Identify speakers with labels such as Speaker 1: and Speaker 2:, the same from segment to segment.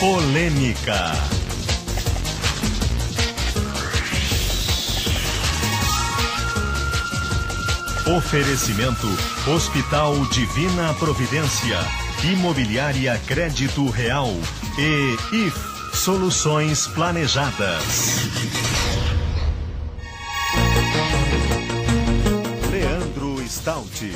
Speaker 1: Polêmica. Oferecimento Hospital Divina Providência, Imobiliária Crédito Real e IF Soluções Planejadas. Leandro Stout.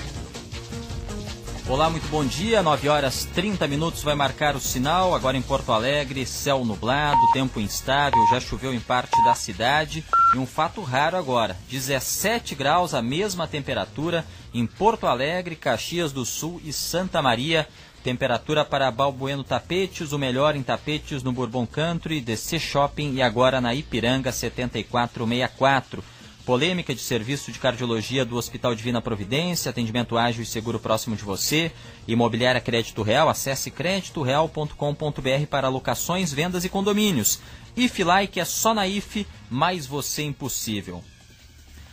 Speaker 2: Olá, muito bom dia, 9h30 vai marcar o sinal, agora em Porto Alegre, céu nublado, tempo instável, já choveu em parte da cidade e um fato raro agora, 17 graus, a mesma temperatura em Porto Alegre, Caxias do Sul e Santa Maria, temperatura para Balbueno Tapetes, o melhor em tapetes no Bourbon Country, DC Shopping e agora na Ipiranga 7464. Polêmica de serviço de cardiologia do Hospital Divina Providência, atendimento ágil e seguro próximo de você. Imobiliária Crédito Real, acesse creditoreal.com.br para locações, vendas e condomínios. IF Like é só na IF, mais você impossível.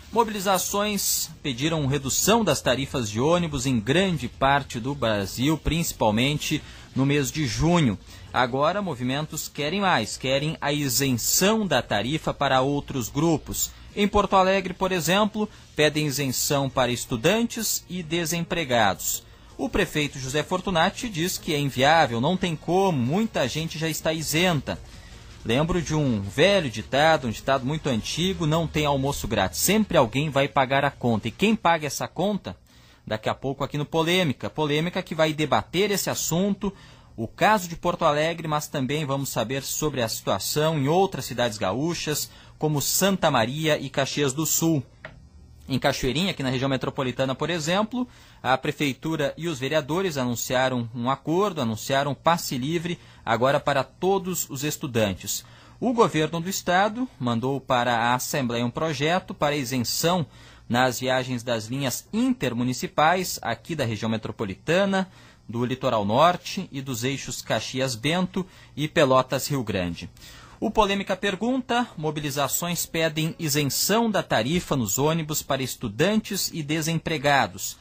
Speaker 2: Mobilizações pediram redução das tarifas de ônibus em grande parte do Brasil, principalmente no mês de junho. Agora, movimentos querem mais, querem a isenção da tarifa para outros grupos. Em Porto Alegre, por exemplo, pedem isenção para estudantes e desempregados. O prefeito José Fortunati diz que é inviável, não tem como, muita gente já está isenta. Lembro de um velho ditado, um ditado muito antigo, não tem almoço grátis, sempre alguém vai pagar a conta. E quem paga essa conta? Daqui a pouco aqui no Polêmica. Polêmica que vai debater esse assunto, o caso de Porto Alegre, mas também vamos saber sobre a situação em outras cidades gaúchas, como Santa Maria e Caxias do Sul. Em Cachoeirinha, aqui na região metropolitana, por exemplo, a Prefeitura e os vereadores anunciaram um acordo, anunciaram passe livre agora para todos os estudantes. O governo do estado mandou para a Assembleia um projeto para isenção nas viagens das linhas intermunicipais aqui da região metropolitana, do litoral norte e dos eixos Caxias-Bento e Pelotas-Rio Grande. O Polêmica pergunta, mobilizações pedem isenção da tarifa nos ônibus para estudantes e desempregados.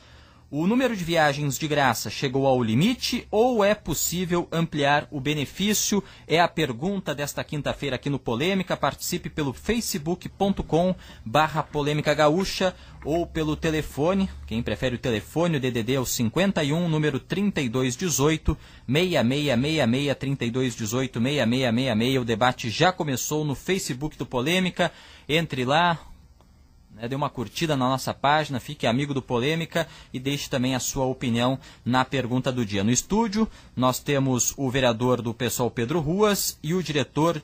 Speaker 2: O número de viagens de graça chegou ao limite ou é possível ampliar o benefício? É a pergunta desta quinta-feira aqui no Polêmica. Participe pelo facebook.com/Polêmica Gaúcha ou pelo telefone. Quem prefere o telefone, o DDD é o 51, número 3218 6666 3218 6666. O debate já começou no Facebook do Polêmica. Entre lá. Dê uma curtida na nossa página, fique amigo do Polêmica e deixe também a sua opinião na pergunta do dia. No estúdio, nós temos o vereador do PSOL, Pedro Ruas, e o diretor,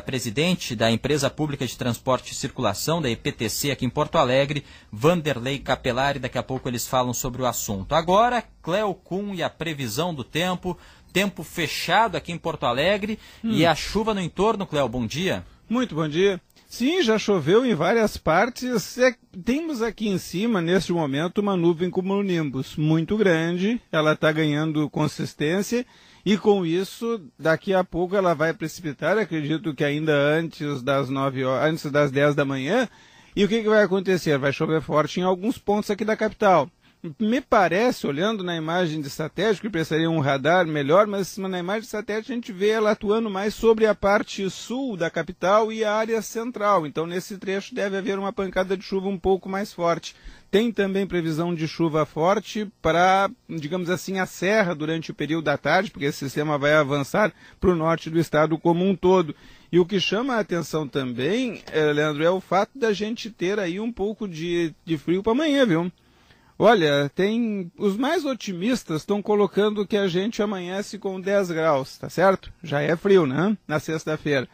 Speaker 2: presidente da Empresa Pública de Transporte e Circulação, da EPTC, aqui em Porto Alegre, Vanderlei Capelari. Daqui a pouco eles falam sobre o assunto. Agora, Cleo Kuhn e a previsão do tempo. Tempo fechado aqui em Porto Alegre e a chuva no entorno. Cleo, bom dia.
Speaker 3: Muito bom dia. Sim, já choveu em várias partes. Temos aqui em cima, neste momento, uma nuvem cumulonimbus muito grande. Ela está ganhando consistência e, com isso, daqui a pouco ela vai precipitar. Acredito que ainda antes das 9 horas, antes das 10 da manhã. E o que vai acontecer? Vai chover forte em alguns pontos aqui da capital. Me parece, olhando na imagem de satélite, que precisaria um radar melhor, mas na imagem de satélite a gente vê ela atuando mais sobre a parte sul da capital e a área central. Então, nesse trecho deve haver uma pancada de chuva um pouco mais forte. Tem também previsão de chuva forte para, digamos assim, a serra durante o período da tarde, porque esse sistema vai avançar para o norte do estado como um todo. E o que chama a atenção também, Leandro, é o fato da gente ter aí um pouco de frio para amanhã, viu? Olha, os mais otimistas estão colocando que a gente amanhece com 10 graus, tá certo? Já é frio, né? Na sexta-feira.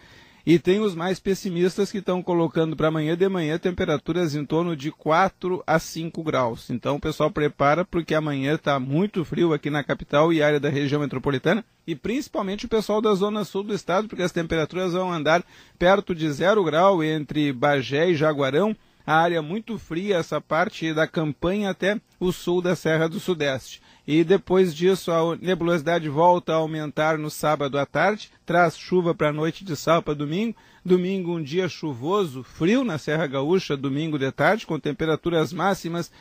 Speaker 3: E tem os mais pessimistas que estão colocando para amanhã de manhã temperaturas em torno de 4 a 5 graus. Então o pessoal prepara porque amanhã está muito frio aqui na capital e área da região metropolitana. E principalmente o pessoal da zona sul do estado, porque as temperaturas vão andar perto de 0 grau entre Bagé e Jaguarão. A área muito fria, essa parte da campanha até o sul da Serra do Sudeste. E depois disso a nebulosidade volta a aumentar no sábado à tarde, traz chuva para a noite de sábado para domingo. Domingo um dia chuvoso, frio na Serra Gaúcha, domingo de tarde, com temperaturas máximas.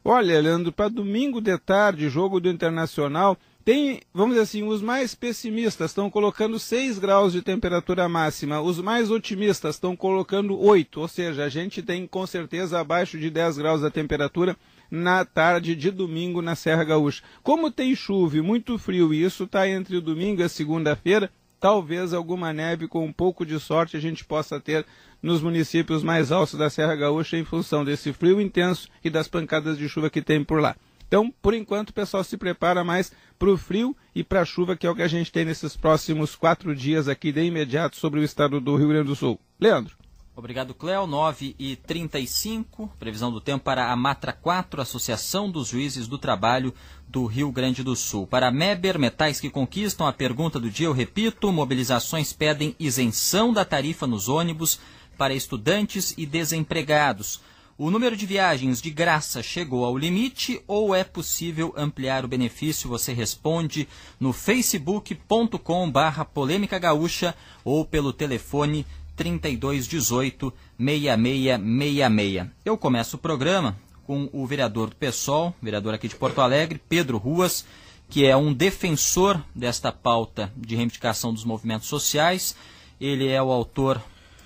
Speaker 3: Olha, Leandro, para domingo de tarde, jogo do Internacional, Tem, vamos dizer assim, os mais pessimistas estão colocando 6 graus de temperatura máxima, os mais otimistas estão colocando 8, ou seja, a gente tem com certeza abaixo de 10 graus da temperatura na tarde de domingo na Serra Gaúcha. Como tem chuva e muito frio, e isso está entre o domingo e a segunda-feira, talvez alguma neve, com um pouco de sorte, a gente possa ter nos municípios mais altos da Serra Gaúcha em função desse frio intenso e das pancadas de chuva que tem por lá. Então, por enquanto, o pessoal se prepara mais para o frio e para a chuva, que é o que a gente tem nesses próximos 4 dias aqui de imediato sobre o estado do Rio Grande do Sul. Leandro.
Speaker 2: Obrigado, Cléo. 9h35, previsão do tempo para a Matra 4, Associação dos Juízes do Trabalho do Rio Grande do Sul. Para a Meber, metais que conquistam, a pergunta do dia, eu repito, mobilizações pedem isenção da tarifa nos ônibus para estudantes e desempregados. O número de viagens de graça chegou ao limite ou é possível ampliar o benefício? Você responde no facebook.com/polêmica gaúcha ou pelo telefone 3218-6666. Eu começo o programa com o vereador do PSOL, vereador aqui de Porto Alegre, Pedro Ruas, que é um defensor desta pauta de reivindicação dos movimentos sociais. Ele é o autor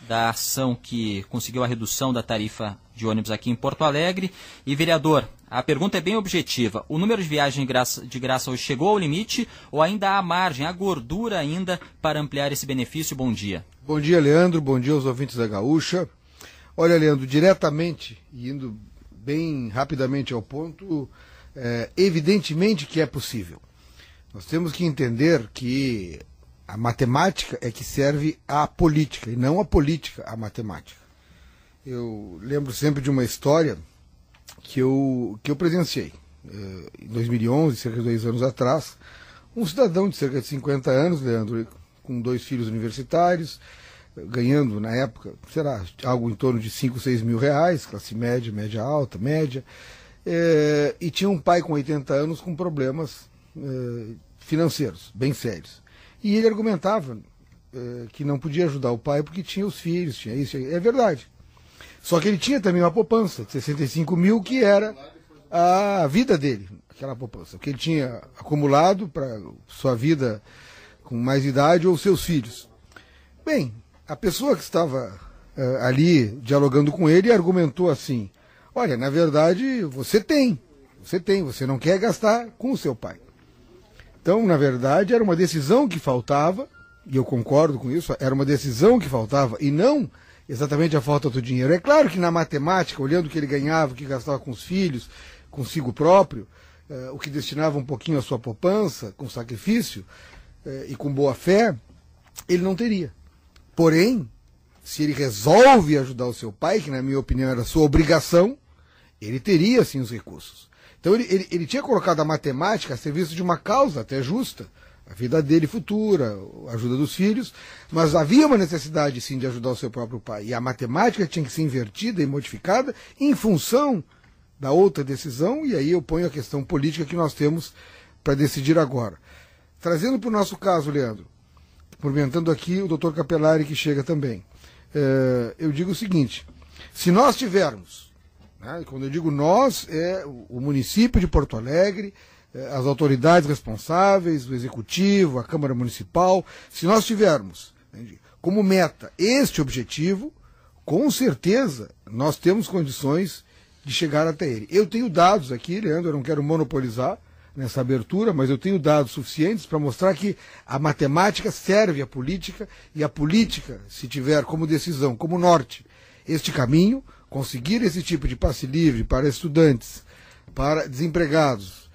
Speaker 2: da ação que conseguiu a redução da tarifa de ônibus aqui em Porto Alegre. E, vereador, a pergunta é bem objetiva. O número de viagens de graça hoje chegou ao limite ou ainda há margem, há gordura ainda para ampliar esse benefício? Bom dia.
Speaker 4: Bom dia, Leandro. Bom dia aos ouvintes da Gaúcha. Olha, Leandro, diretamente, indo bem rapidamente ao ponto, evidentemente que é possível. Nós temos que entender que a matemática é que serve à política, e não a política à matemática. Eu lembro sempre de uma história que eu presenciei. Em 2011, cerca de 2 anos atrás, um cidadão de cerca de 50 anos, Leandro, com 2 filhos universitários, ganhando, na época, será algo em torno de 5, 6 mil reais, classe média, média alta, média, e tinha um pai com 80 anos com problemas financeiros, bem sérios. E ele argumentava que não podia ajudar o pai porque tinha os filhos, tinha isso, é verdade. Só que ele tinha também uma poupança de 65 mil, que era a vida dele, aquela poupança, que ele tinha acumulado para sua vida com mais idade ou seus filhos. Bem, a pessoa que estava ali dialogando com ele argumentou assim: olha, na verdade você não quer gastar com o seu pai. Então, na verdade, era uma decisão que faltava, e eu concordo com isso, era uma decisão que faltava, e não exatamente a falta do dinheiro. É claro que na matemática, olhando o que ele ganhava, o que gastava com os filhos, consigo próprio, o que destinava um pouquinho à sua poupança, com sacrifício e com boa fé, ele não teria. Porém, se ele resolve ajudar o seu pai, que na minha opinião era sua obrigação, ele teria sim os recursos. Então ele tinha colocado a matemática a serviço de uma causa até justa, a vida dele futura, a ajuda dos filhos, mas havia uma necessidade sim de ajudar o seu próprio pai. E a matemática tinha que ser invertida e modificada em função da outra decisão, e aí eu ponho a questão política que nós temos para decidir agora. Trazendo para o nosso caso, Leandro, cumprimentando aqui o doutor Capelari, que chega também, eu digo o seguinte: se nós tivermos, quando eu digo nós, é o município de Porto Alegre, as autoridades responsáveis, o Executivo, a Câmara Municipal, se nós tivermos como meta este objetivo, com certeza nós temos condições de chegar até ele. Eu tenho dados aqui, Leandro, eu não quero monopolizar nessa abertura, mas eu tenho dados suficientes para mostrar que a matemática serve à política, e a política, se tiver como decisão, como norte, este caminho, conseguir esse tipo de passe livre para estudantes, para desempregados,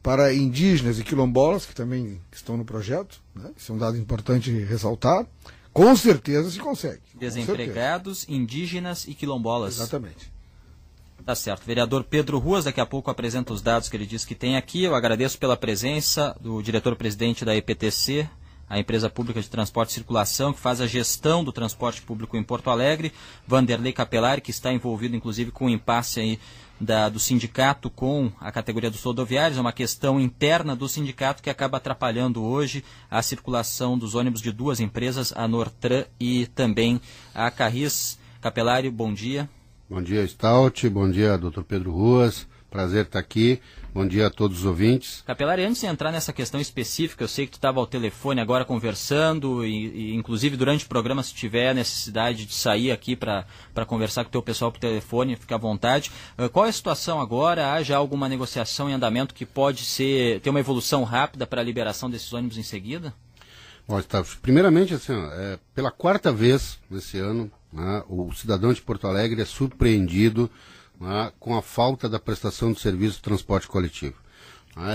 Speaker 4: para indígenas e quilombolas, que também estão no projeto, isso é um dado importante ressaltar, com certeza se consegue.
Speaker 2: Desempregados, indígenas e quilombolas.
Speaker 4: Exatamente.
Speaker 2: Tá certo. Vereador Pedro Ruas, daqui a pouco apresenta os dados que ele disse que tem aqui. Eu agradeço pela presença do diretor-presidente da EPTC, a Empresa Pública de Transporte e Circulação, que faz a gestão do transporte público em Porto Alegre, Vanderlei Capelari, que está envolvido inclusive com o impasse aí do sindicato com a categoria dos rodoviários. É uma questão interna do sindicato que acaba atrapalhando hoje a circulação dos ônibus de 2 empresas, a Nortran e também a Carris. Capelari, bom dia.
Speaker 5: Bom dia, Stout. Bom dia, doutor Pedro Ruas. prazer estar aqui. Bom dia a todos os ouvintes.
Speaker 2: Capelari, antes de entrar nessa questão específica, eu sei que tu estava ao telefone agora conversando e inclusive durante o programa, se tiver necessidade de sair aqui para conversar com o teu pessoal por telefone, fica à vontade. Qual é a situação agora? Há já alguma negociação em andamento que pode ter uma evolução rápida para a liberação desses ônibus em seguida?
Speaker 5: Bom, primeiramente, assim, pela quarta vez nesse ano, né, o cidadão de Porto Alegre é surpreendido, né, com a falta da prestação de serviço de transporte coletivo.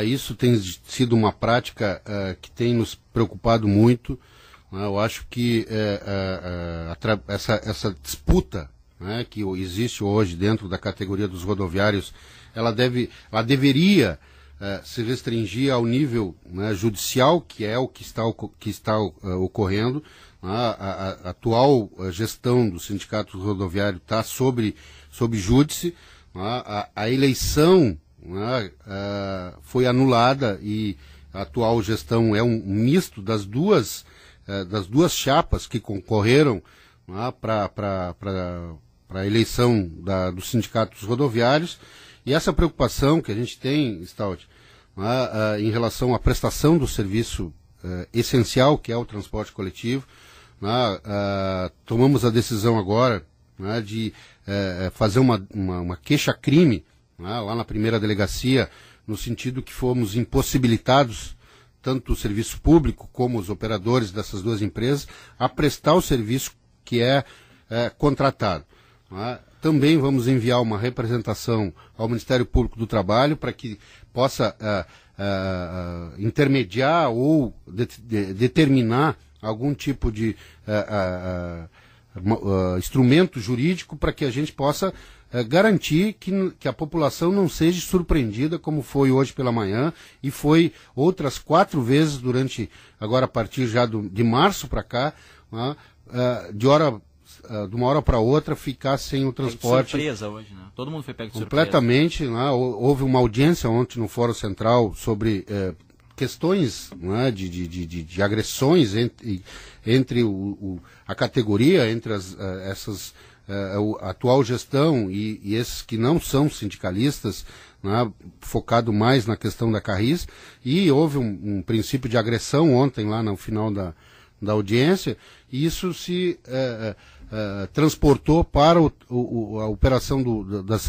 Speaker 5: Isso tem sido uma prática que tem nos preocupado muito. Eu acho que essa disputa, né, que existe hoje dentro da categoria dos rodoviários, ela deveria se restringir ao nível, né, judicial, que é o que está ocorrendo. A atual gestão do sindicato rodoviário está sob júdice. A eleição, né, foi anulada e a atual gestão é um misto das duas chapas que concorreram, né, para a eleição dos sindicatos rodoviários. E essa preocupação que a gente tem, Stout, em relação à prestação do serviço essencial, que é o transporte coletivo, tomamos a decisão agora, né, de fazer uma queixa-crime, né, lá na primeira delegacia, no sentido que fomos impossibilitados, tanto o serviço público como os operadores dessas duas empresas, a prestar o serviço que é contratado. Né. Também vamos enviar uma representação ao Ministério Público do Trabalho para que possa intermediar ou determinar algum tipo de instrumento jurídico para que a gente possa garantir que a população não seja surpreendida como foi hoje pela manhã e foi outras 4 vezes agora a partir já de março para cá, né, de uma hora para outra ficar sem o transporte.
Speaker 2: Surpresa hoje, né? Todo mundo foi pego de
Speaker 5: completamente,
Speaker 2: surpresa.
Speaker 5: Né? Houve uma audiência ontem no Fórum Central sobre questões, né, de agressões entre a categoria, entre a atual gestão e esses que não são sindicalistas, né, focado mais na questão da Carris, e houve um princípio de agressão ontem lá no final da audiência, e isso se transportou para a operação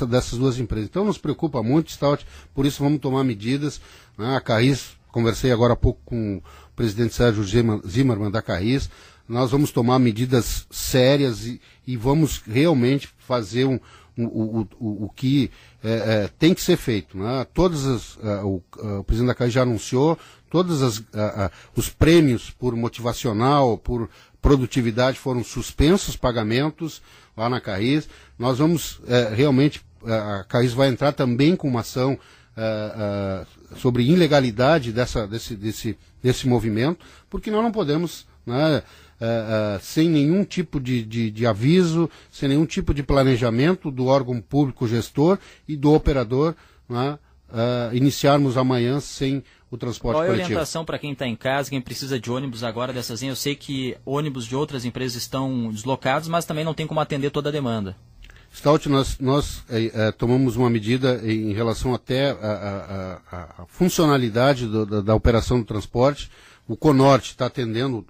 Speaker 5: dessas duas empresas. Então nos preocupa muito, Stout, por isso vamos tomar medidas, né, a Carris, conversei agora há pouco com o presidente Sérgio Zimmermann da Carris, nós vamos tomar medidas sérias e vamos realmente fazer o que tem que ser feito. Né? O presidente da Carris já anunciou, todos os prêmios por motivacional, por produtividade foram suspensos, pagamentos lá na Carris. Nós vamos realmente, a Carris vai entrar também com uma ação sobre ilegalidade desse movimento, porque nós não podemos, né, sem nenhum tipo de aviso, sem nenhum tipo de planejamento do órgão público gestor e do operador, né, iniciarmos amanhã sem o transporte coletivo.
Speaker 2: Qual é a orientação para quem está em casa, quem precisa de ônibus agora dessas linhas? Eu sei que ônibus de outras empresas estão deslocados, mas também não tem como atender toda a demanda.
Speaker 5: Stout, nós tomamos uma medida em relação até a funcionalidade da operação do transporte. O Conorte está atendendo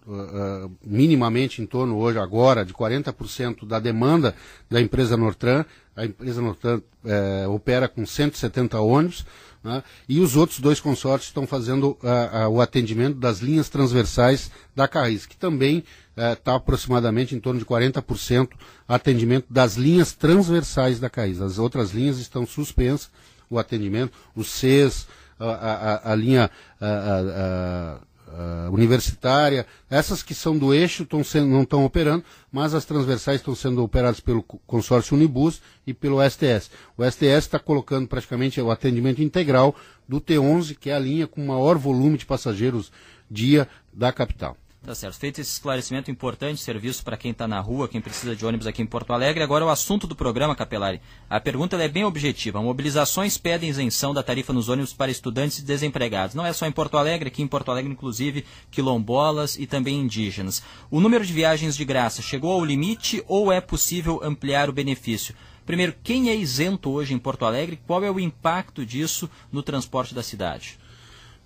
Speaker 5: minimamente em torno hoje, agora, de 40% da demanda da empresa Nortran. A empresa Nortran opera com 170 ônibus, né, e os outros 2 consórcios estão fazendo o atendimento das linhas transversais da Carris, que também está aproximadamente em torno de 40% atendimento das linhas transversais da Carris. As outras linhas estão suspensas, o atendimento, os CES, a linha universitária, essas que são do eixo não estão operando, mas as transversais estão sendo operadas pelo consórcio Unibus e pelo STS. O STS está colocando praticamente o atendimento integral do T11, que é a linha com maior volume de passageiros dia da capital.
Speaker 2: Tá certo. Feito esse esclarecimento importante, serviço para quem está na rua, quem precisa de ônibus aqui em Porto Alegre. Agora o assunto do programa, Capelari. A pergunta é bem objetiva. Mobilizações pedem isenção da tarifa nos ônibus para estudantes e desempregados. Não é só em Porto Alegre, aqui em Porto Alegre, inclusive, quilombolas e também indígenas. O número de viagens de graça chegou ao limite ou é possível ampliar o benefício? Primeiro, quem é isento hoje em Porto Alegre? Qual é o impacto disso no transporte da cidade?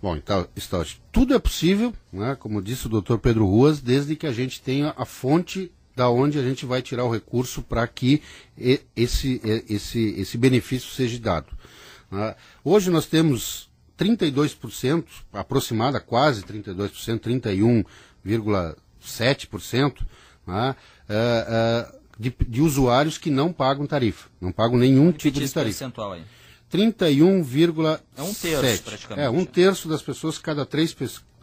Speaker 5: Bom, então, Stout, tudo é possível, né, como disse o doutor Pedro Ruas, desde que a gente tenha a fonte da onde a gente vai tirar o recurso para que esse benefício seja dado. Hoje nós temos 32%, aproximada quase 32%, 31,7%, de usuários que não pagam tarifa, não pagam nenhum tipo de tarifa.
Speaker 2: Percentual aí.
Speaker 5: 31,7%.
Speaker 2: É um terço, praticamente.
Speaker 5: É, um terço das pessoas, cada 3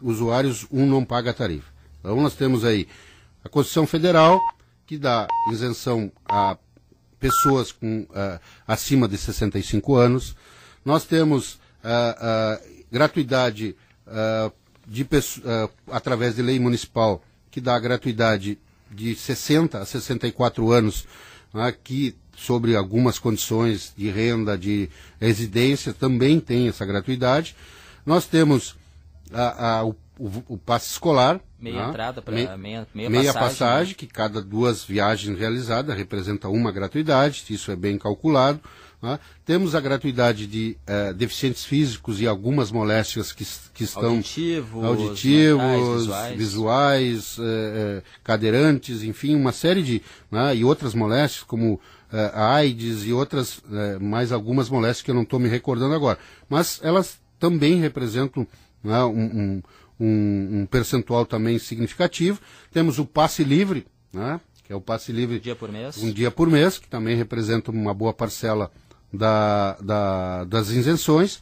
Speaker 5: usuários, um não paga a tarifa. Então nós temos aí a Constituição Federal, que dá isenção a pessoas com acima de 65 anos. Nós temos gratuidade através de lei municipal, que dá gratuidade de 60 a 64 anos, que sobre algumas condições de renda, de residência, também tem essa gratuidade. Nós temos o passe escolar.
Speaker 2: Meia entrada para
Speaker 5: meia passagem, né? Que cada 2 viagens realizadas representa uma gratuidade, isso é bem calculado. Temos a gratuidade de deficientes físicos e algumas moléstias que estão auditivos, visuais, cadeirantes, enfim, uma série de e outras moléstias como a AIDS e outras, mais algumas moléstias que eu não estou me recordando agora. Mas elas também representam um percentual também significativo. Temos o passe livre, que é o passe livre um dia por mês, que também representa uma boa parcela das isenções,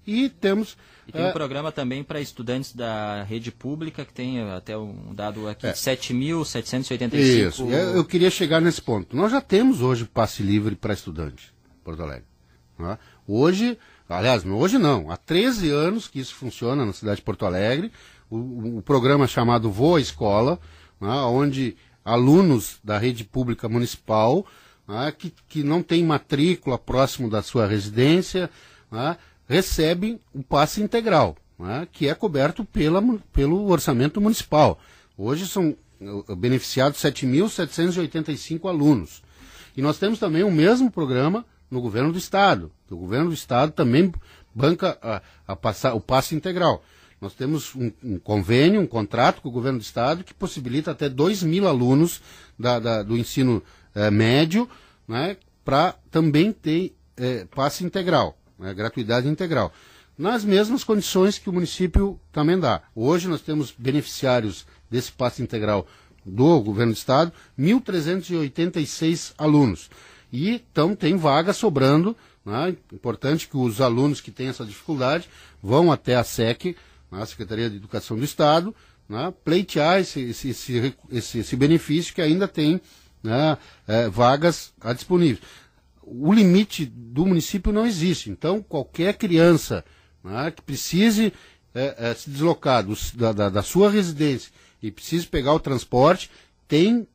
Speaker 5: e temos...
Speaker 2: E tem um programa também para estudantes da rede pública, que tem até um dado aqui, 7.785...
Speaker 5: Isso, eu queria chegar nesse ponto. Nós já temos hoje passe livre para estudante em Porto Alegre. Hoje, aliás, hoje não, há 13 anos que isso funciona na cidade de Porto Alegre, o programa chamado Voa Escola, onde alunos da rede pública municipal, que não tem matrícula próximo da sua residência, recebem o passe integral, que é coberto pelo orçamento municipal. Hoje são beneficiados 7.785 alunos. E nós temos também o mesmo programa no governo do Estado. O governo do Estado também banca o passe integral. Nós temos um convênio, um contrato com o governo do Estado que possibilita até 2.000 alunos do ensino médio, para também ter passe integral, gratuidade integral, nas mesmas condições que o município também dá. Hoje nós temos beneficiários desse passe integral do governo do Estado, 1.386 alunos. E então tem vaga sobrando. Importante que os alunos que têm essa dificuldade vão até a SEC, a Secretaria de Educação do Estado, pleitear esse benefício que ainda tem vagas disponíveis. O limite do município não existe. Então, qualquer criança que precise se deslocar da sua residência e precise pegar o transporte, tem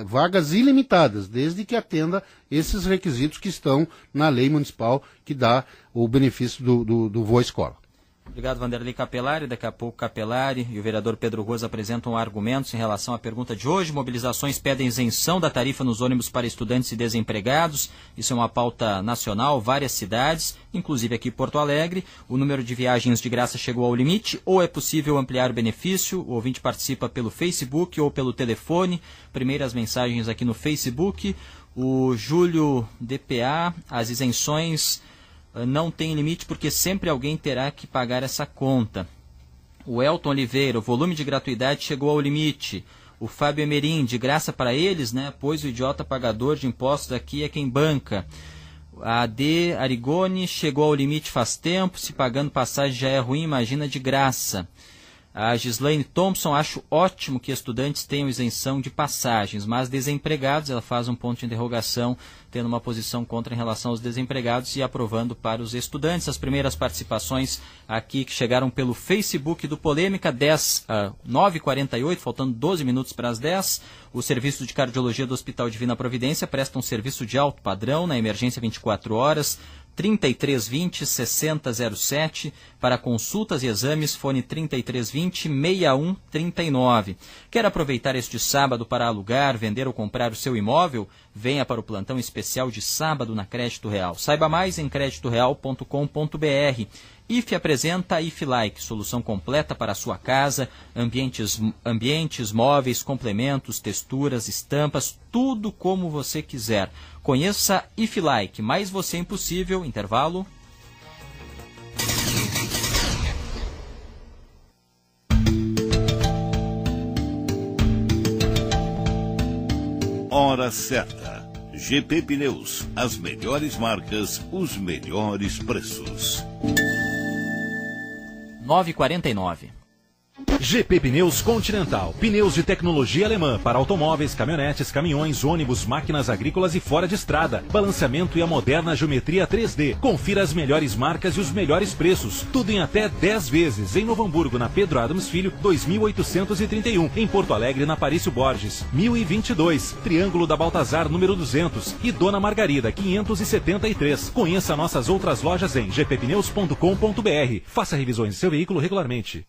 Speaker 5: vagas ilimitadas, desde que atenda esses requisitos que estão na lei municipal que dá o benefício do Voa Escola.
Speaker 2: Obrigado, Vanderlei Capelari. Daqui a pouco, Capelari e o vereador Pedro Ruas apresentam argumentos em relação à pergunta de hoje. Mobilizações pedem isenção da tarifa nos ônibus para estudantes e desempregados. Isso é uma pauta nacional, várias cidades, inclusive aqui em Porto Alegre. O número de viagens de graça chegou ao limite, ou é possível ampliar o benefício? O ouvinte participa pelo Facebook ou pelo telefone. Primeiras mensagens aqui no Facebook. O Júlio DPA, as isenções não tem limite porque sempre alguém terá que pagar essa conta. O Elton Oliveira, o volume de gratuidade chegou ao limite. O Fábio Emerim, de graça para eles, pois o idiota pagador de impostos aqui é quem banca. A AD Arigoni, chegou ao limite faz tempo, se pagando passagem já é ruim, imagina de graça. A Gislaine Thompson, acho ótimo que estudantes tenham isenção de passagens, mas desempregados, ela faz um ponto de interrogação, tendo uma posição contra em relação aos desempregados e aprovando para os estudantes. As primeiras participações aqui que chegaram pelo Facebook do Polêmica, 9h48, faltando 12 minutos para as 10. O Serviço de Cardiologia do Hospital Divina Providência presta um serviço de alto padrão na emergência 24 horas, 3320 6007. Para consultas e exames, fone 3320 6139. Quer aproveitar este sábado para alugar, vender ou comprar o seu imóvel? Venha para o plantão especial de sábado na Crédito Real. Saiba mais em creditoreal.com.br. IFE apresenta IFE Like, solução completa para a sua casa, ambientes, móveis, complementos, texturas, estampas, tudo como você quiser. Conheça IFE Like, mais você impossível, intervalo.
Speaker 6: Hora certa. GP Pneus, as melhores marcas, os melhores preços.
Speaker 2: 9h49.
Speaker 7: GP Pneus Continental. Pneus de tecnologia alemã para automóveis, caminhonetes, caminhões, ônibus, máquinas agrícolas e fora de estrada. Balanceamento e a moderna geometria 3D. Confira as melhores marcas e os melhores preços. Tudo em até 10 vezes. Em Novo Hamburgo, na Pedro Adams Filho, 2831. Em Porto Alegre, na Parício Borges, 1022. Triângulo da Baltazar, número 200. E Dona Margarida, 573. Conheça nossas outras lojas em gppneus.com.br. Faça revisões de seu veículo regularmente.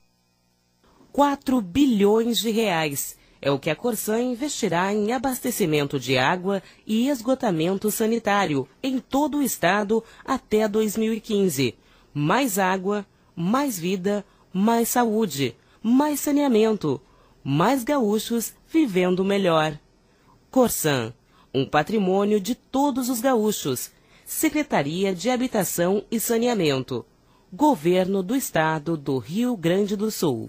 Speaker 8: 4 bilhões de reais é o que a Corsan investirá em abastecimento de água e esgotamento sanitário em todo o estado até 2015. Mais água, mais vida, mais saúde, mais saneamento, mais gaúchos vivendo melhor. Corsan, um patrimônio de todos os gaúchos. Secretaria de Habitação e Saneamento. Governo do Estado do Rio Grande do Sul.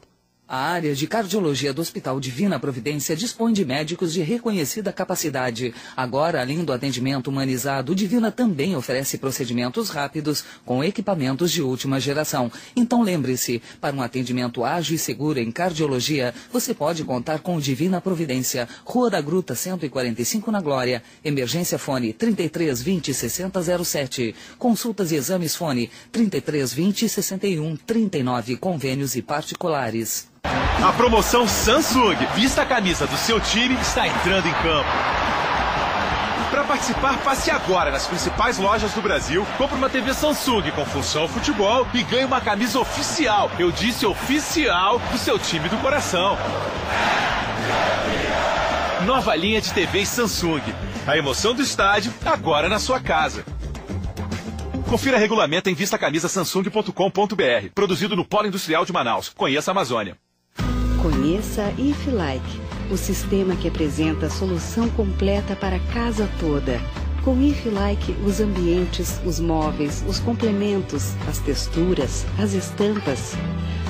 Speaker 9: A área de cardiologia do Hospital Divina Providência dispõe de médicos de reconhecida capacidade. Agora, além do atendimento humanizado, o Divina também oferece procedimentos rápidos com equipamentos de última geração. Então lembre-se, para um atendimento ágil e seguro em cardiologia, você pode contar com o Divina Providência. Rua da Gruta 145 na Glória. Emergência fone 3320 6007. Consultas e exames fone 3320 6139. Convênios e particulares.
Speaker 1: A promoção Samsung Vista a Camisa do seu time está entrando em campo. Para participar, passe agora nas principais lojas do Brasil, compre uma TV Samsung com função futebol e ganhe uma camisa oficial, eu disse oficial, do seu time do coração. Nova linha de TVs Samsung. A emoção do estádio, agora na sua casa. Confira regulamento em vistacamisasamsung.com.br. Produzido no Polo Industrial de Manaus. Conheça a Amazônia.
Speaker 10: Conheça IFE Like, o sistema que apresenta a solução completa para a casa toda. Com IFE Like, os ambientes, os móveis, os complementos, as texturas, as estampas.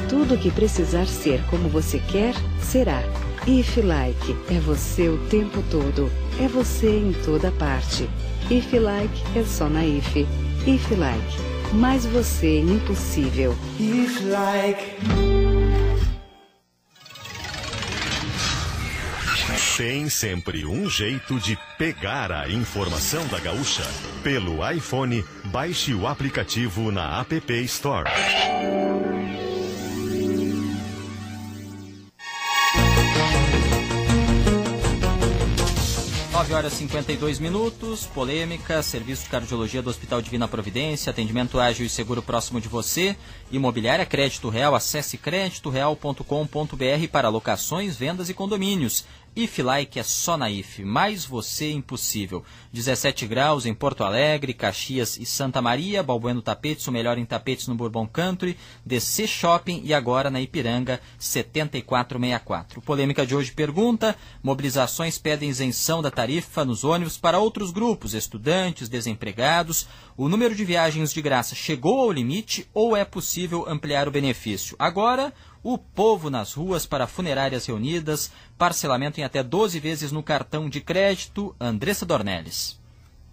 Speaker 10: Tudo o que precisar ser como você quer, será. IFE Like é você o tempo todo. É você em toda parte. IFE Like é só na IFE. IFE Like, mais você impossível. IFE Like.
Speaker 1: Tem sempre um jeito de pegar a informação da Gaúcha. Pelo iPhone, baixe o aplicativo na App Store.
Speaker 2: 9h52, polêmica, serviço de cardiologia do Hospital Divina Providência, atendimento ágil e seguro próximo de você, imobiliária Crédito Real, acesse creditoreal.com.br para locações, vendas e condomínios. IFE Like é só na IFE, mais você impossível. 17 graus em Porto Alegre, Caxias e Santa Maria, Balbueno Tapetes, o melhor em tapetes no Bourbon Country, DC Shopping e agora na Ipiranga, 7464. Polêmica de hoje pergunta: mobilizações pedem isenção da tarifa nos ônibus para outros grupos, estudantes, desempregados. O número de viagens de graça chegou ao limite ou é possível ampliar o benefício? Agora, o povo nas ruas para funerárias reunidas, parcelamento em até 12 vezes no cartão de crédito. Andressa Dornelles.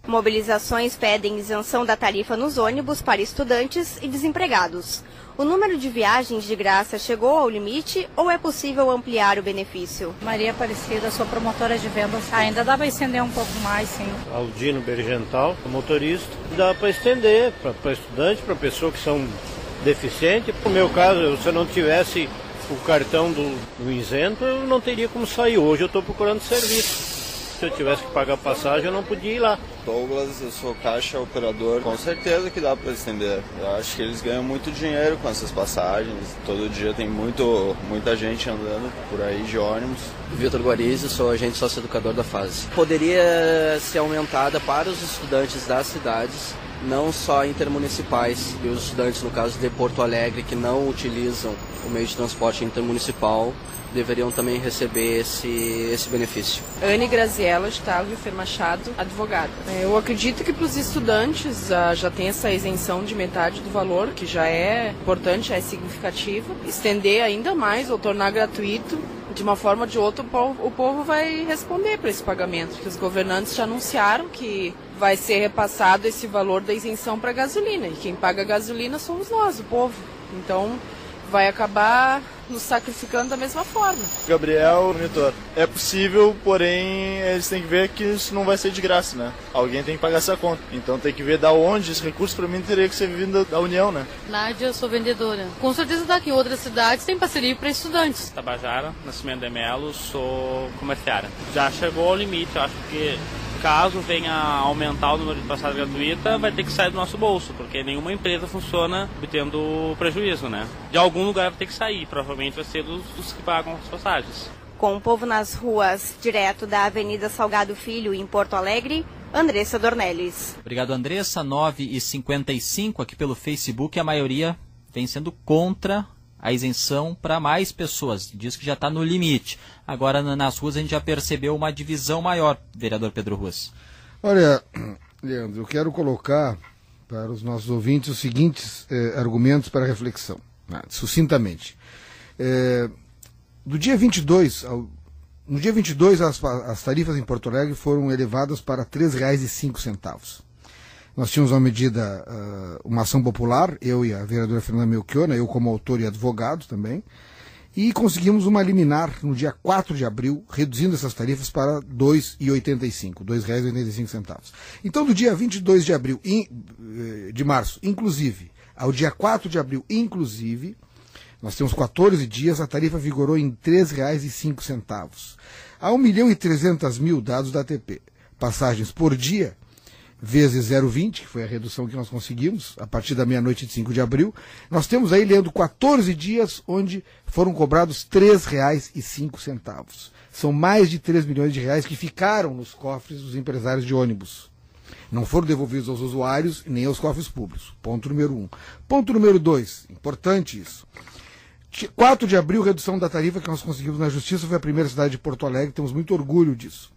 Speaker 11: Mobilizações pedem isenção da tarifa nos ônibus para estudantes e desempregados. O número de viagens de graça chegou ao limite ou é possível ampliar o benefício?
Speaker 12: Maria Aparecida, sou promotora de vendas. Ainda dá para estender um pouco mais, sim.
Speaker 13: Aldino Bergental, motorista. Dá para estender para estudante, para pessoas que são deficientes. No meu caso, se eu não tivesse o cartão do isento, eu não teria como sair. Hoje eu estou procurando serviço. Se eu tivesse que pagar passagem, eu não podia ir lá.
Speaker 14: Douglas, eu sou caixa operador. Com certeza que dá para estender. Eu acho que eles ganham muito dinheiro com essas passagens. Todo dia tem muita gente andando por aí de ônibus.
Speaker 15: Vitor Guarizi, sou agente socioeducador da FASE. Poderia ser aumentada para os estudantes das cidades, não só intermunicipais, e os estudantes, no caso de Porto Alegre, que não utilizam o meio de transporte intermunicipal, deveriam também receber esse benefício.
Speaker 16: Anne Graziella, de Otávio Fer Machado, advogada. Eu acredito que para os estudantes já tem essa isenção de metade do valor, que já é importante, é significativa. Estender ainda mais ou tornar gratuito, de uma forma ou de outra o povo vai responder para esse pagamento, que os governantes já anunciaram que vai ser repassado esse valor da isenção para a gasolina, e quem paga a gasolina somos nós, o povo. Então vai acabar nos sacrificando da mesma forma.
Speaker 17: Gabriel, monitor. É possível, porém, eles têm que ver que isso não vai ser de graça, né? Alguém tem que pagar essa conta. Então tem que ver da onde esse recurso, para mim, teria que ser vindo da União, né?
Speaker 18: Nádia, eu sou vendedora. Com certeza daqui em outras cidades tem parceria para estudantes.
Speaker 19: Tabajara, Nascimento de Melo, sou comerciária. Já chegou ao limite, eu acho que caso venha a aumentar o número de passagem gratuita, vai ter que sair do nosso bolso, porque nenhuma empresa funciona obtendo prejuízo, né? De algum lugar vai ter que sair, provavelmente vai ser dos que pagam as passagens.
Speaker 11: Com o povo nas ruas, direto da Avenida Salgado Filho, em Porto Alegre, Andressa Dornelles.
Speaker 2: Obrigado, Andressa. 9h55 aqui pelo Facebook, a maioria vem sendo contra a isenção para mais pessoas. Diz que já está no limite. Agora, nas ruas, a gente já percebeu uma divisão maior, vereador Pedro Ruas.
Speaker 4: Olha, Leandro, eu quero colocar para os nossos ouvintes os seguintes argumentos para reflexão, sucintamente. No dia 22, as tarifas em Porto Alegre foram elevadas para R$ 3,05. Nós tínhamos uma medida, uma ação popular, eu e a vereadora Fernanda Melchiona, eu como autor e advogado também, e conseguimos uma liminar no dia 4 de abril, reduzindo essas tarifas para R$ 2,85, R$ 2,85. Então, do dia 22 de março, inclusive, ao dia 4 de abril, inclusive, nós temos 14 dias, a tarifa vigorou em R$ 3,05. Há 1.300.000 dados da ATP. Passagens por dia, vezes 0,20, que foi a redução que nós conseguimos, a partir da meia-noite de 5 de abril, nós temos aí, Leandro, 14 dias onde foram cobrados R$ 3,05. São mais de 3 milhões de reais que ficaram nos cofres dos empresários de ônibus. Não foram devolvidos aos usuários nem aos cofres públicos. Ponto número 1. Ponto número 2, importante isso. 4 de abril, redução da tarifa que nós conseguimos na Justiça, foi a primeira cidade de Porto Alegre, temos muito orgulho disso.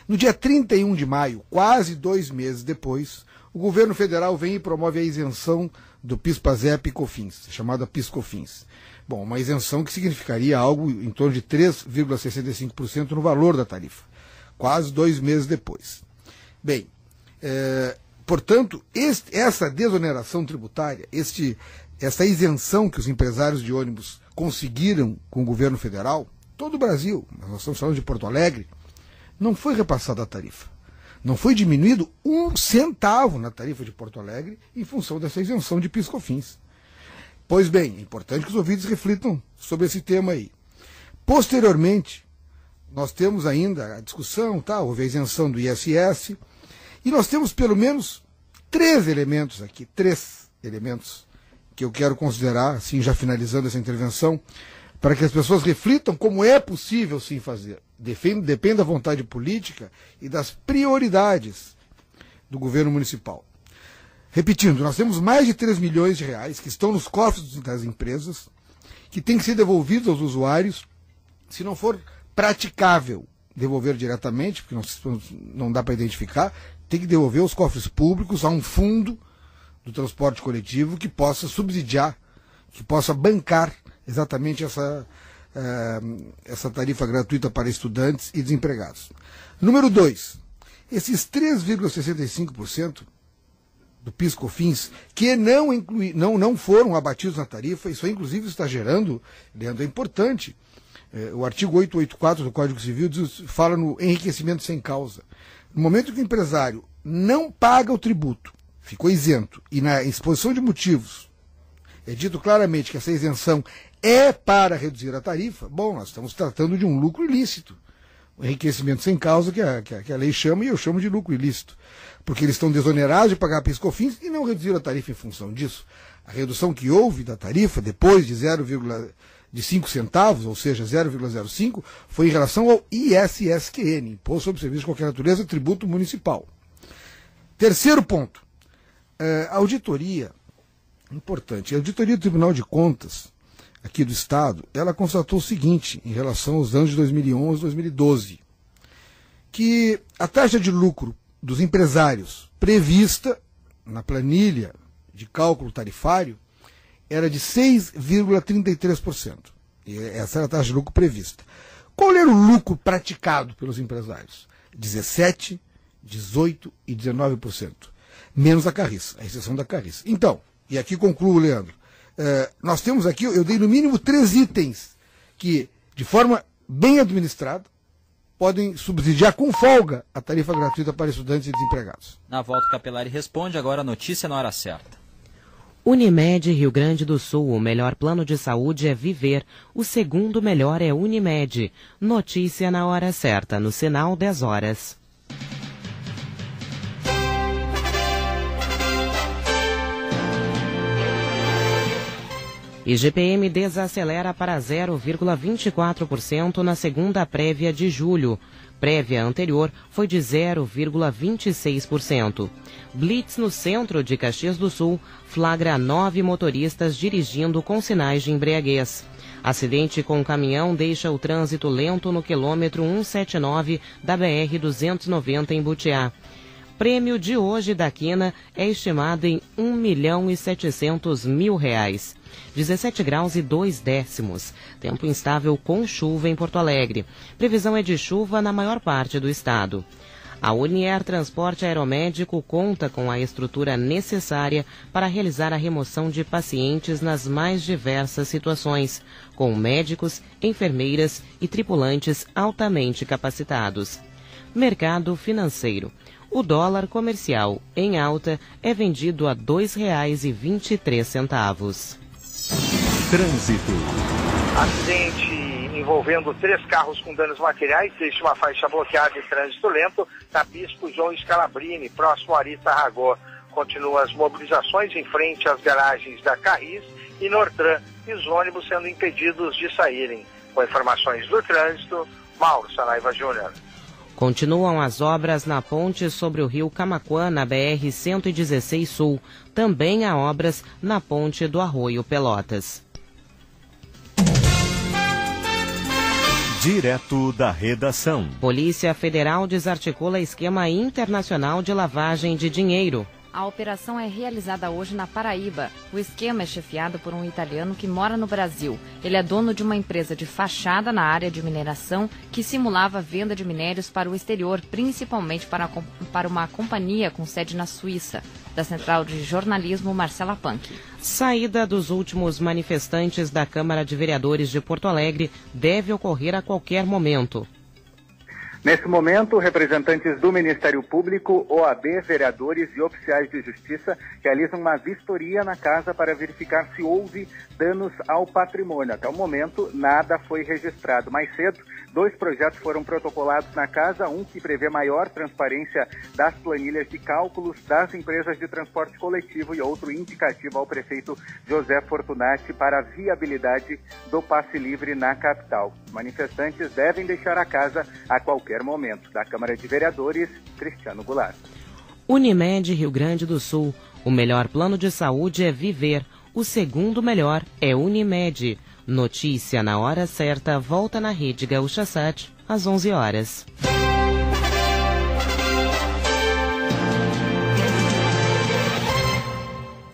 Speaker 4: No dia 31 de maio, quase 2 meses depois, o governo federal vem e promove a isenção do PIS/PASEP e COFINS, chamada PIS/COFINS. Bom, uma isenção que significaria algo em torno de 3,65% no valor da tarifa, quase 2 meses depois. Bem, portanto, essa desoneração tributária, essa isenção que os empresários de ônibus conseguiram com o governo federal, todo o Brasil, nós estamos falando de Porto Alegre, não foi repassada a tarifa. Não foi diminuído 1 centavo na tarifa de Porto Alegre em função dessa isenção de PIS/COFINS. Pois bem, é importante que os ouvintes reflitam sobre esse tema aí. Posteriormente, nós temos ainda a discussão, houve a isenção do ISS, e nós temos pelo menos 3 elementos aqui, 3 elementos que eu quero considerar, assim, já finalizando essa intervenção, para que as pessoas reflitam como é possível sim fazer. Depende da vontade política e das prioridades do governo municipal. Repetindo, nós temos mais de 3 milhões de reais que estão nos cofres das empresas, que têm que ser devolvidos aos usuários, se não for praticável devolver diretamente, porque não dá para identificar, tem que devolver aos cofres públicos a um fundo do transporte coletivo que possa subsidiar, que possa bancar exatamente essa tarifa gratuita para estudantes e desempregados. Número 2, esses 3,65% do PIS/COFINS que não foram abatidos na tarifa, isso aí, inclusive está gerando, Leandro, é importante. O artigo 884 do Código Civil fala no enriquecimento sem causa. No momento que o empresário não paga o tributo, ficou isento, e na exposição de motivos é dito claramente que essa isenção é para reduzir a tarifa, bom, nós estamos tratando de um lucro ilícito. o enriquecimento sem causa, que a lei chama, e eu chamo de lucro ilícito. Porque eles estão desonerados de pagar PIS/COFINS e não reduziram a tarifa em função disso. A redução que houve da tarifa, depois de 5 centavos, ou seja, 0,05, foi em relação ao ISSQN, Imposto sobre Serviços de Qualquer Natureza, tributo municipal. Terceiro ponto, auditoria, importante, a auditoria do Tribunal de Contas, aqui do Estado, ela constatou o seguinte, em relação aos anos de 2011 e 2012, que a taxa de lucro dos empresários prevista na planilha de cálculo tarifário era de 6,33%. E essa era a taxa de lucro prevista. Qual era o lucro praticado pelos empresários? 17%, 18% e 19%. Menos a Carris, a exceção da Carris. Então, e aqui concluo, Leandro, nós temos aqui, eu dei no mínimo 3 itens que, de forma bem administrada, podem subsidiar com folga a tarifa gratuita para estudantes e desempregados.
Speaker 2: Na volta, o Capelari responde, agora a notícia na hora certa.
Speaker 8: Unimed Rio Grande do Sul, o melhor plano de saúde é viver, o segundo melhor é Unimed. Notícia na hora certa, no sinal 10 horas. IGPM desacelera para 0,24% na segunda prévia de julho. Prévia anterior foi de 0,26%. Blitz no centro de Caxias do Sul flagra 9 motoristas dirigindo com sinais de embriaguez. Acidente com caminhão deixa o trânsito lento no quilômetro 179 da BR-290 em Butiá. Prêmio de hoje da Quina é estimado em R$1.700.000. 17 graus e 2 décimos. Tempo instável com chuva em Porto Alegre. Previsão é de chuva na maior parte do estado. A Unier Transporte Aeromédico conta com a estrutura necessária para realizar a remoção de pacientes nas mais diversas situações, com médicos, enfermeiras e tripulantes altamente capacitados. Mercado financeiro. O dólar comercial em alta é vendido a R$ 2,23.
Speaker 20: Trânsito.
Speaker 21: Acidente envolvendo 3 carros com danos materiais, deixa uma faixa bloqueada em trânsito lento na Bispo João Scalabrini, próximo a Arita Ragô. Continuam as mobilizações em frente às garagens da Carris e Nortran, e os ônibus sendo impedidos de saírem. Com informações do trânsito, Mauro Saraiva Júnior.
Speaker 8: Continuam as obras na ponte sobre o rio Camaquã, na BR-116 Sul. Também há obras na ponte do Arroio Pelotas.
Speaker 20: Direto da redação.
Speaker 8: Polícia Federal desarticula esquema internacional de lavagem de dinheiro.
Speaker 22: A operação é realizada hoje na Paraíba. O esquema é chefiado por um italiano que mora no Brasil. Ele é dono de uma empresa de fachada na área de mineração que simulava a venda de minérios para o exterior, principalmente para uma companhia com sede na Suíça. Da Central de Jornalismo, Marcela Punk.
Speaker 8: Saída dos últimos manifestantes da Câmara de Vereadores de Porto Alegre deve ocorrer a qualquer momento.
Speaker 21: Nesse momento, representantes do Ministério Público, OAB, vereadores e oficiais de justiça realizam uma vistoria na casa para verificar se houve danos ao patrimônio. Até o momento, nada foi registrado. Mais cedo, 2 projetos foram protocolados na casa, um que prevê maior transparência das planilhas de cálculos das empresas de transporte coletivo e outro indicativo ao prefeito José Fortunati para a viabilidade do passe livre na capital. Manifestantes devem deixar a casa a qualquer momento. Da Câmara de Vereadores, Cristiano Goulart.
Speaker 8: Unimed Rio Grande do Sul. O melhor plano de saúde é viver. O segundo melhor é Unimed. Notícia na hora certa volta na Rede Gaúcha Sat, às 11 horas.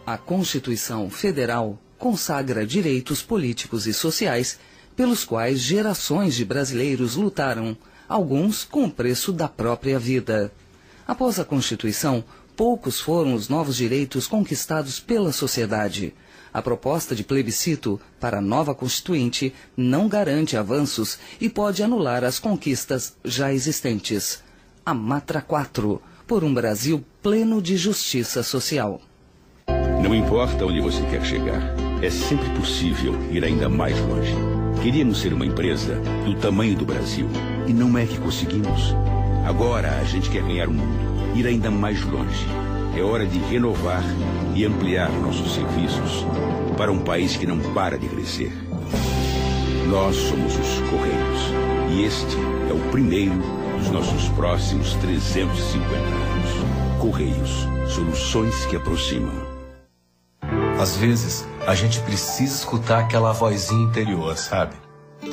Speaker 9: A Constituição Federal consagra direitos políticos e sociais pelos quais gerações de brasileiros lutaram, alguns com o preço da própria vida. Após a Constituição, poucos foram os novos direitos conquistados pela sociedade. A proposta de plebiscito para a nova Constituinte não garante avanços e pode anular as conquistas já existentes. A Matra 4, por um Brasil pleno de justiça social.
Speaker 6: Não importa onde você quer chegar, é sempre possível ir ainda mais longe.
Speaker 3: Queríamos ser uma empresa do tamanho do Brasil e não é que conseguimos. Agora a gente quer ganhar o mundo, ir ainda mais longe. É hora de renovar e ampliar nossos serviços para um país que não para de crescer. Nós somos os Correios e este é o primeiro dos nossos próximos 350 anos. Correios, soluções que aproximam.
Speaker 5: Às vezes, a gente precisa escutar aquela vozinha interior, sabe?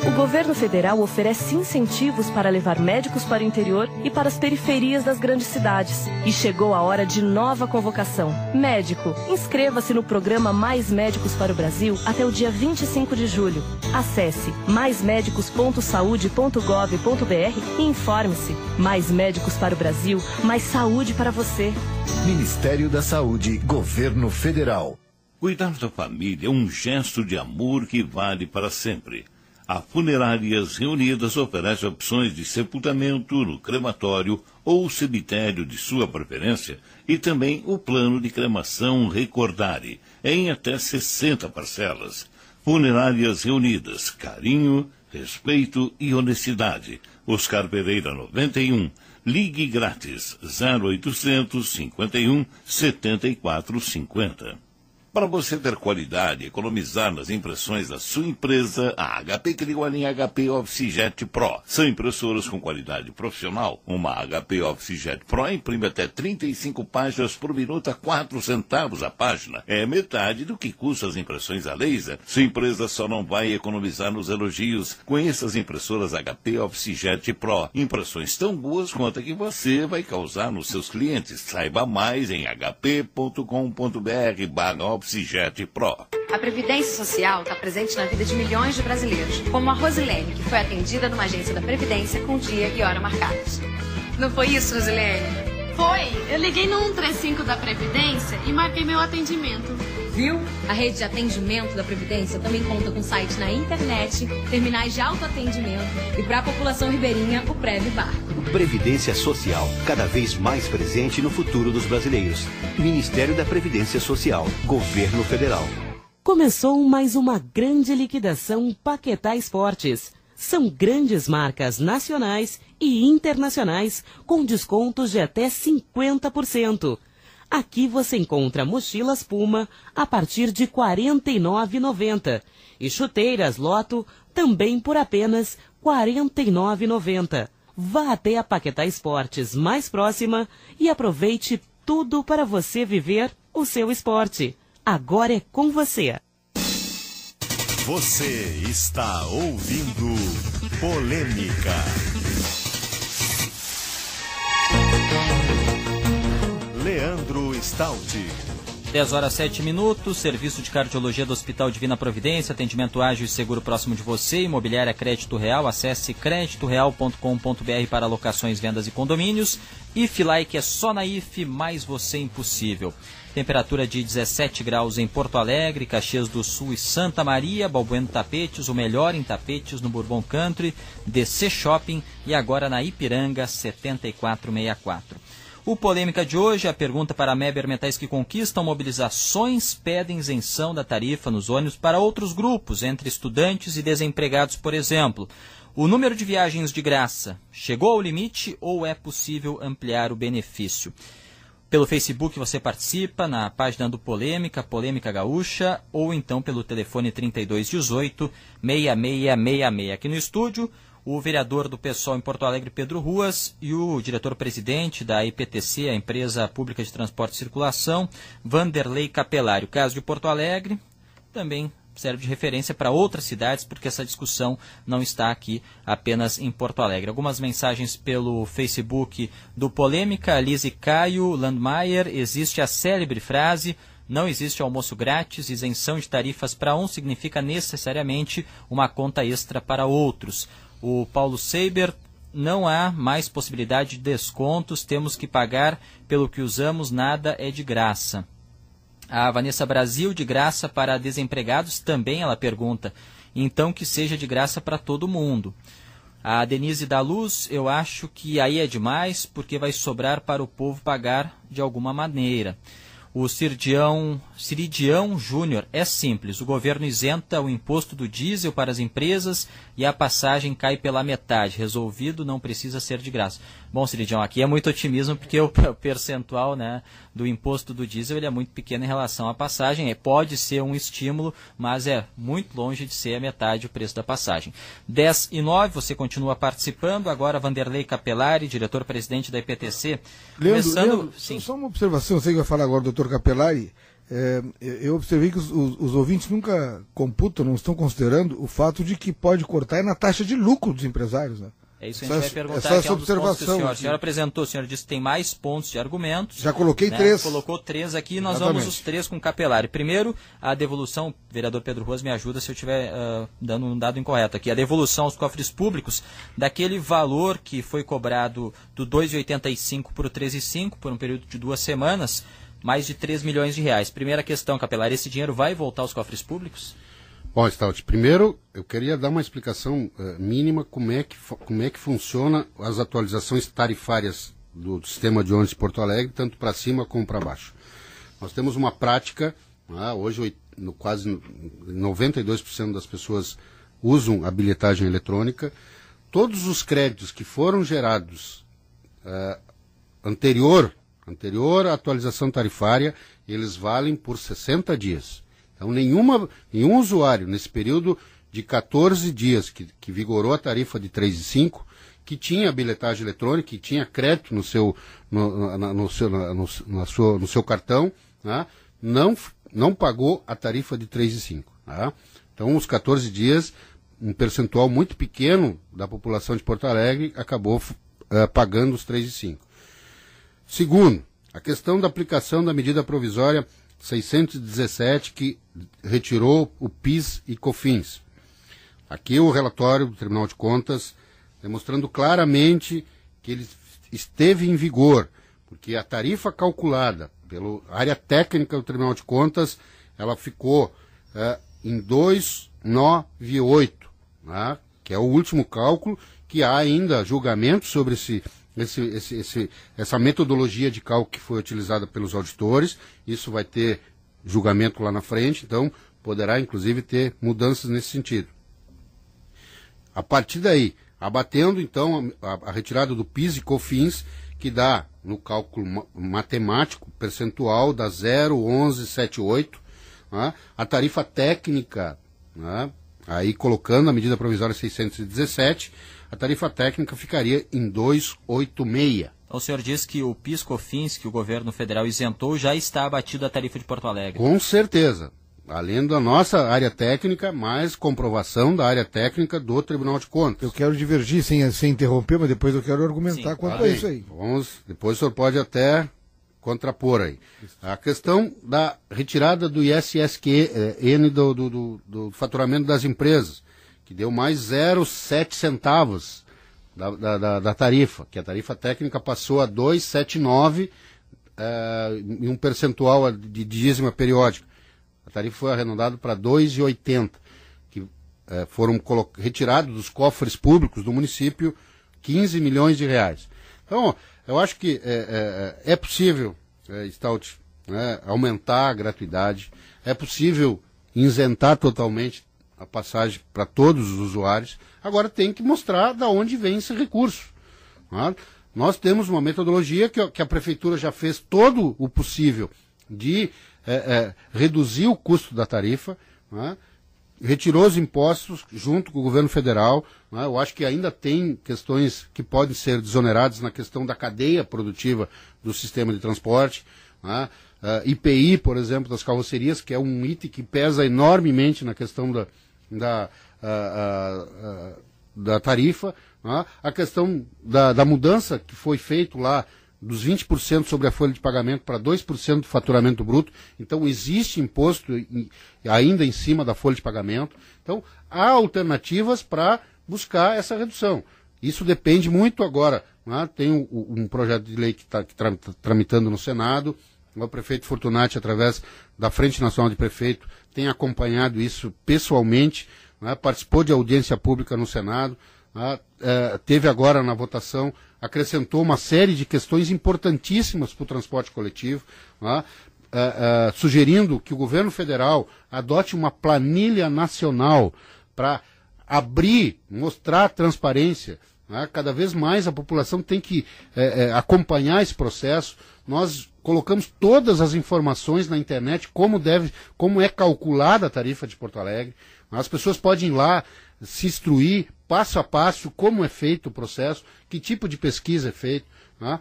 Speaker 23: O governo federal oferece incentivos para levar médicos para o interior e para as periferias das grandes cidades. E chegou a hora de nova convocação. Médico, inscreva-se no programa Mais Médicos para o Brasil até o dia 25 de julho. Acesse maismedicos.saude.gov.br e informe-se. Mais Médicos para o Brasil, mais saúde para você.
Speaker 20: Ministério da Saúde, Governo Federal.
Speaker 6: Cuidar da família é um gesto de amor que vale para sempre. A Funerárias Reunidas oferece opções de sepultamento no crematório ou cemitério de sua preferência e também o plano de cremação Recordare, em até 60 parcelas. Funerárias Reunidas, carinho, respeito e honestidade. Oscar Pereira 91. Ligue grátis 0800 51 74 50. Para você ter qualidade e economizar nas impressões da sua empresa, a HP criou a linha HP OfficeJet Pro. São impressoras com qualidade profissional. Uma HP OfficeJet Pro imprime até 35 páginas por minuto a 4 centavos a página. É metade do que custa as impressões a laser. Sua empresa só não vai economizar nos elogios. Conheça as impressoras HP OfficeJet Pro. Impressões tão boas quanto a que você vai causar nos seus clientes. Saiba mais em hp.com.br/OfficeJet Pro.
Speaker 24: A Previdência Social está presente na vida de milhões de brasileiros, como a Rosilene, que foi atendida numa agência da Previdência com dia e hora marcados. Não foi isso, Rosilene?
Speaker 18: Foi! Eu liguei no 135 da Previdência e marquei meu atendimento.
Speaker 24: Viu? A rede de atendimento da Previdência também conta com site na internet, terminais de autoatendimento e para a população ribeirinha, o Prev Bar.
Speaker 25: Previdência Social, cada vez mais presente no futuro dos brasileiros. Ministério da Previdência Social, Governo Federal.
Speaker 8: Começou mais uma grande liquidação Paquetá Esportes. São grandes marcas nacionais e internacionais com descontos de até 50%. Aqui você encontra mochilas Puma a partir de R$ 49,90 e chuteiras Lotto também por apenas R$ 49,90. Vá até a Paquetá Esportes mais próxima e aproveite tudo para você viver o seu esporte. Agora é com você.
Speaker 20: Você está ouvindo Polêmica. Leandro Stout.
Speaker 2: 10 horas 7 minutos, serviço de cardiologia do Hospital Divina Providência, atendimento ágil e seguro próximo de você, imobiliária Crédito Real, acesse creditoreal.com.br para locações, vendas e condomínios. IFLIKE é só na IF, mais você impossível. Temperatura de 17 graus em Porto Alegre, Caxias do Sul e Santa Maria, Balbueno Tapetes, o melhor em tapetes no Bourbon Country, DC Shopping e agora na Ipiranga 7464. O Polêmica de hoje, a pergunta para a Meber Metais que Conquistam mobilizações pedem isenção da tarifa nos ônibus para outros grupos, entre estudantes e desempregados, por exemplo. O número de viagens de graça chegou ao limite ou é possível ampliar o benefício? Pelo Facebook você participa, na página do Polêmica, Polêmica Gaúcha, ou então pelo telefone 3218-6666. Aqui no estúdio, o vereador do PSOL em Porto Alegre, Pedro Ruas, e o diretor-presidente da IPTC, a Empresa Pública de Transporte e Circulação, Vanderlei Capelari. O caso de Porto Alegre também serve de referência para outras cidades, porque essa discussão não está aqui apenas em Porto Alegre. Algumas mensagens pelo Facebook do Polêmica, Lise Caio Landmaier, existe a célebre frase: não existe almoço grátis, isenção de tarifas para um significa necessariamente uma conta extra para outros. O Paulo Seiber, não há mais possibilidade de descontos, temos que pagar pelo que usamos, nada é de graça. A Vanessa Brasil, de graça para desempregados, também ela pergunta, então que seja de graça para todo mundo. A Denise da Luz, eu acho que aí é demais, porque vai sobrar para o povo pagar de alguma maneira. O Ciridião Júnior, é simples, o governo isenta o imposto do diesel para as empresas e a passagem cai pela metade. Resolvido, não precisa ser de graça. Bom, Ciridião, aqui é muito otimismo porque o percentual, né, do imposto do diesel ele é muito pequeno em relação à passagem. Pode ser um estímulo, mas é muito longe de ser a metade o preço da passagem. 10:09, você continua participando. Agora, Vanderlei Capelari, diretor-presidente da IPTC.
Speaker 4: Leandro, só uma observação, você que vai falar agora, doutor Capelari. Eu observei que os ouvintes nunca computam, não estão considerando o fato de que pode cortar na taxa de lucro dos empresários, né?
Speaker 2: É isso que a gente vai perguntar.
Speaker 4: Essa observação.
Speaker 2: O senhor apresentou, o senhor disse que tem mais pontos de argumentos.
Speaker 4: Já coloquei 3.
Speaker 2: Colocou 3 aqui, nós vamos os 3 com o Capelari. Primeiro, a devolução, o vereador Pedro Ruas me ajuda se eu estiver dando um dado incorreto aqui, a devolução aos cofres públicos daquele valor que foi cobrado do 2,85 para o 3,5 por um período de 2 semanas, mais de 3 milhões de reais. Primeira questão, Capelari, esse dinheiro vai voltar aos cofres públicos?
Speaker 1: Bom, Stout, primeiro eu queria dar uma explicação mínima como é que funciona as atualizações tarifárias do sistema de ônibus de Porto Alegre, tanto para cima como para baixo. Nós temos uma prática, hoje quase 92% das pessoas usam a bilhetagem eletrônica. Todos os créditos que foram gerados anterior à atualização tarifária, eles valem por 60 dias. Então, nenhum usuário, nesse período de 14 dias que vigorou a tarifa de 3,5, que tinha bilhetagem eletrônica, que tinha crédito no seu cartão, né, não pagou a tarifa de 3,5. Tá? Então, os 14 dias, um percentual muito pequeno da população de Porto Alegre acabou pagando os 3,5. Segundo, a questão da aplicação da medida provisória 617, que retirou o PIS e COFINS. Aqui o relatório do Tribunal de Contas demonstrando claramente que ele esteve em vigor, porque a tarifa calculada pela área técnica do Tribunal de Contas, ela ficou em 298, né, que é o último cálculo, que há ainda julgamento sobre essa metodologia de cálculo que foi utilizada pelos auditores. Isso vai ter julgamento lá na frente, então poderá inclusive ter mudanças nesse sentido. A partir daí, abatendo então a retirada do PIS e COFINS, que dá no cálculo matemático percentual da 0,1178, né, a tarifa técnica, né, aí colocando a medida provisória 617, a tarifa técnica ficaria em 286.
Speaker 2: O senhor diz que o PIS/COFINS, que o governo federal isentou, já está abatido a tarifa de Porto Alegre.
Speaker 1: Com certeza. Além da nossa área técnica, mais comprovação da área técnica do Tribunal de Contas.
Speaker 4: Eu quero divergir sem interromper, mas depois eu quero argumentar quanto a isso aí.
Speaker 1: Depois o senhor pode até contrapor aí. A questão da retirada do ISSQN do faturamento das empresas, que deu mais 0,7 centavos da tarifa, que a tarifa técnica passou a 2,79 em um percentual de dízima periódica. A tarifa foi arredondada para 2,80, que foram retirados dos cofres públicos do município 15 milhões de reais. Então, eu acho que é possível, Stout, aumentar a gratuidade, é possível isentar totalmente a passagem para todos os usuários. Agora tem que mostrar de onde vem esse recurso. Né? Nós temos uma metodologia que a Prefeitura já fez todo o possível de reduzir o custo da tarifa, né? Retirou os impostos junto com o governo federal. Né? Eu acho que ainda tem questões que podem ser desoneradas na questão da cadeia produtiva do sistema de transporte. Né? IPI, por exemplo, das carrocerias, que é um item que pesa enormemente na questão da tarifa. Né? A questão da mudança que foi feito lá dos 20% sobre a folha de pagamento para 2% do faturamento bruto. Então, existe imposto ainda em cima da folha de pagamento. Então, há alternativas para buscar essa redução. Isso depende muito agora. Né? Tem um projeto de lei que está tramitando no Senado. O prefeito Fortunati, através da Frente Nacional de Prefeito, tem acompanhado isso pessoalmente, né? Participou de audiência pública no Senado, né? Teve agora na votação, acrescentou uma série de questões importantíssimas para o transporte coletivo, né? sugerindo que o governo federal adote uma planilha nacional para abrir, mostrar transparência. Né? Cada vez mais a população tem que acompanhar esse processo. Nós colocamos todas as informações na internet, como é calculada a tarifa de Porto Alegre. As pessoas podem ir lá se instruir passo a passo como é feito o processo, que tipo de pesquisa é feito. Né?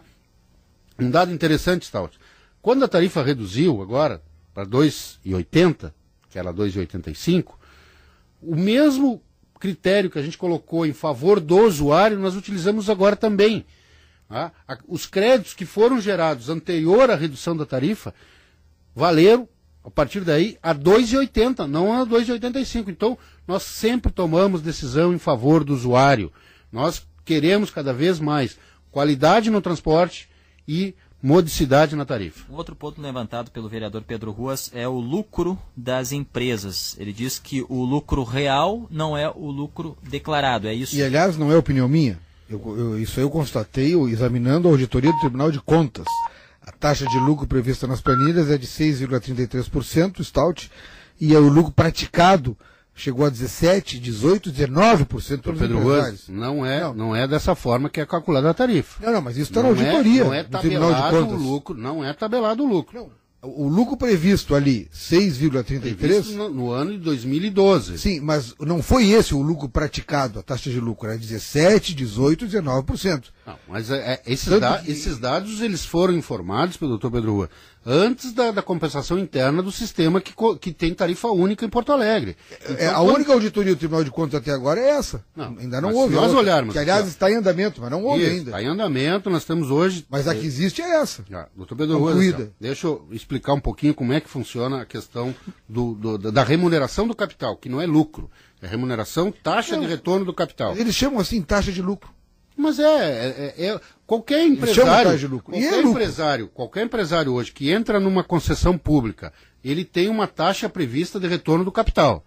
Speaker 1: Um dado interessante, Stout. Quando a tarifa reduziu agora para 2,80, que era 2,85, o mesmo critério que a gente colocou em favor do usuário, nós utilizamos agora também. Tá? Os créditos que foram gerados anterior à redução da tarifa valeram, a partir daí, a 2,80, não a 2,85. Então, nós sempre tomamos decisão em favor do usuário. Nós queremos cada vez mais qualidade no transporte e modicidade na tarifa.
Speaker 2: Um outro ponto levantado pelo vereador Pedro Ruas é o lucro das empresas. Ele diz que o lucro real não é o lucro declarado, é isso?
Speaker 4: E, aliás, não é opinião minha. Isso eu constatei examinando a auditoria do Tribunal de Contas. A taxa de lucro prevista nas planilhas é de 6,33%, Stout, e o lucro praticado chegou a 17%, 18%, 19% pelos
Speaker 1: Pedro
Speaker 4: empresários.
Speaker 1: Ruas, não é dessa forma que é calculada a tarifa.
Speaker 4: Não, mas isso está na auditoria
Speaker 1: não é
Speaker 4: do Tribunal de Contas.
Speaker 1: O lucro, não é tabelado o lucro.
Speaker 4: Não. O lucro previsto ali, 6,33%.
Speaker 1: No ano de 2012.
Speaker 4: Sim, mas não foi esse o lucro praticado, a taxa de lucro, era 17%, 18%, 19%.
Speaker 1: Não, mas esses dados eles foram informados pelo Dr. Pedro Rua antes da compensação interna do sistema que tem tarifa única em Porto Alegre.
Speaker 4: Então, a única auditoria do Tribunal de Contas até agora é essa. Ainda não houve.
Speaker 1: Se nós olharmos.
Speaker 4: Que, aliás, está em andamento, mas não houve ainda.
Speaker 1: Está em andamento, nós temos hoje.
Speaker 4: Mas a que existe é essa.
Speaker 1: Dr. Pedro Rua, deixa eu explicar um pouquinho como é que funciona a questão da remuneração do capital, que não é lucro. É remuneração, taxa de retorno do capital.
Speaker 4: Eles chamam assim taxa de lucro.
Speaker 1: Mas qualquer empresário hoje que entra numa concessão pública, ele tem uma taxa prevista de retorno do capital.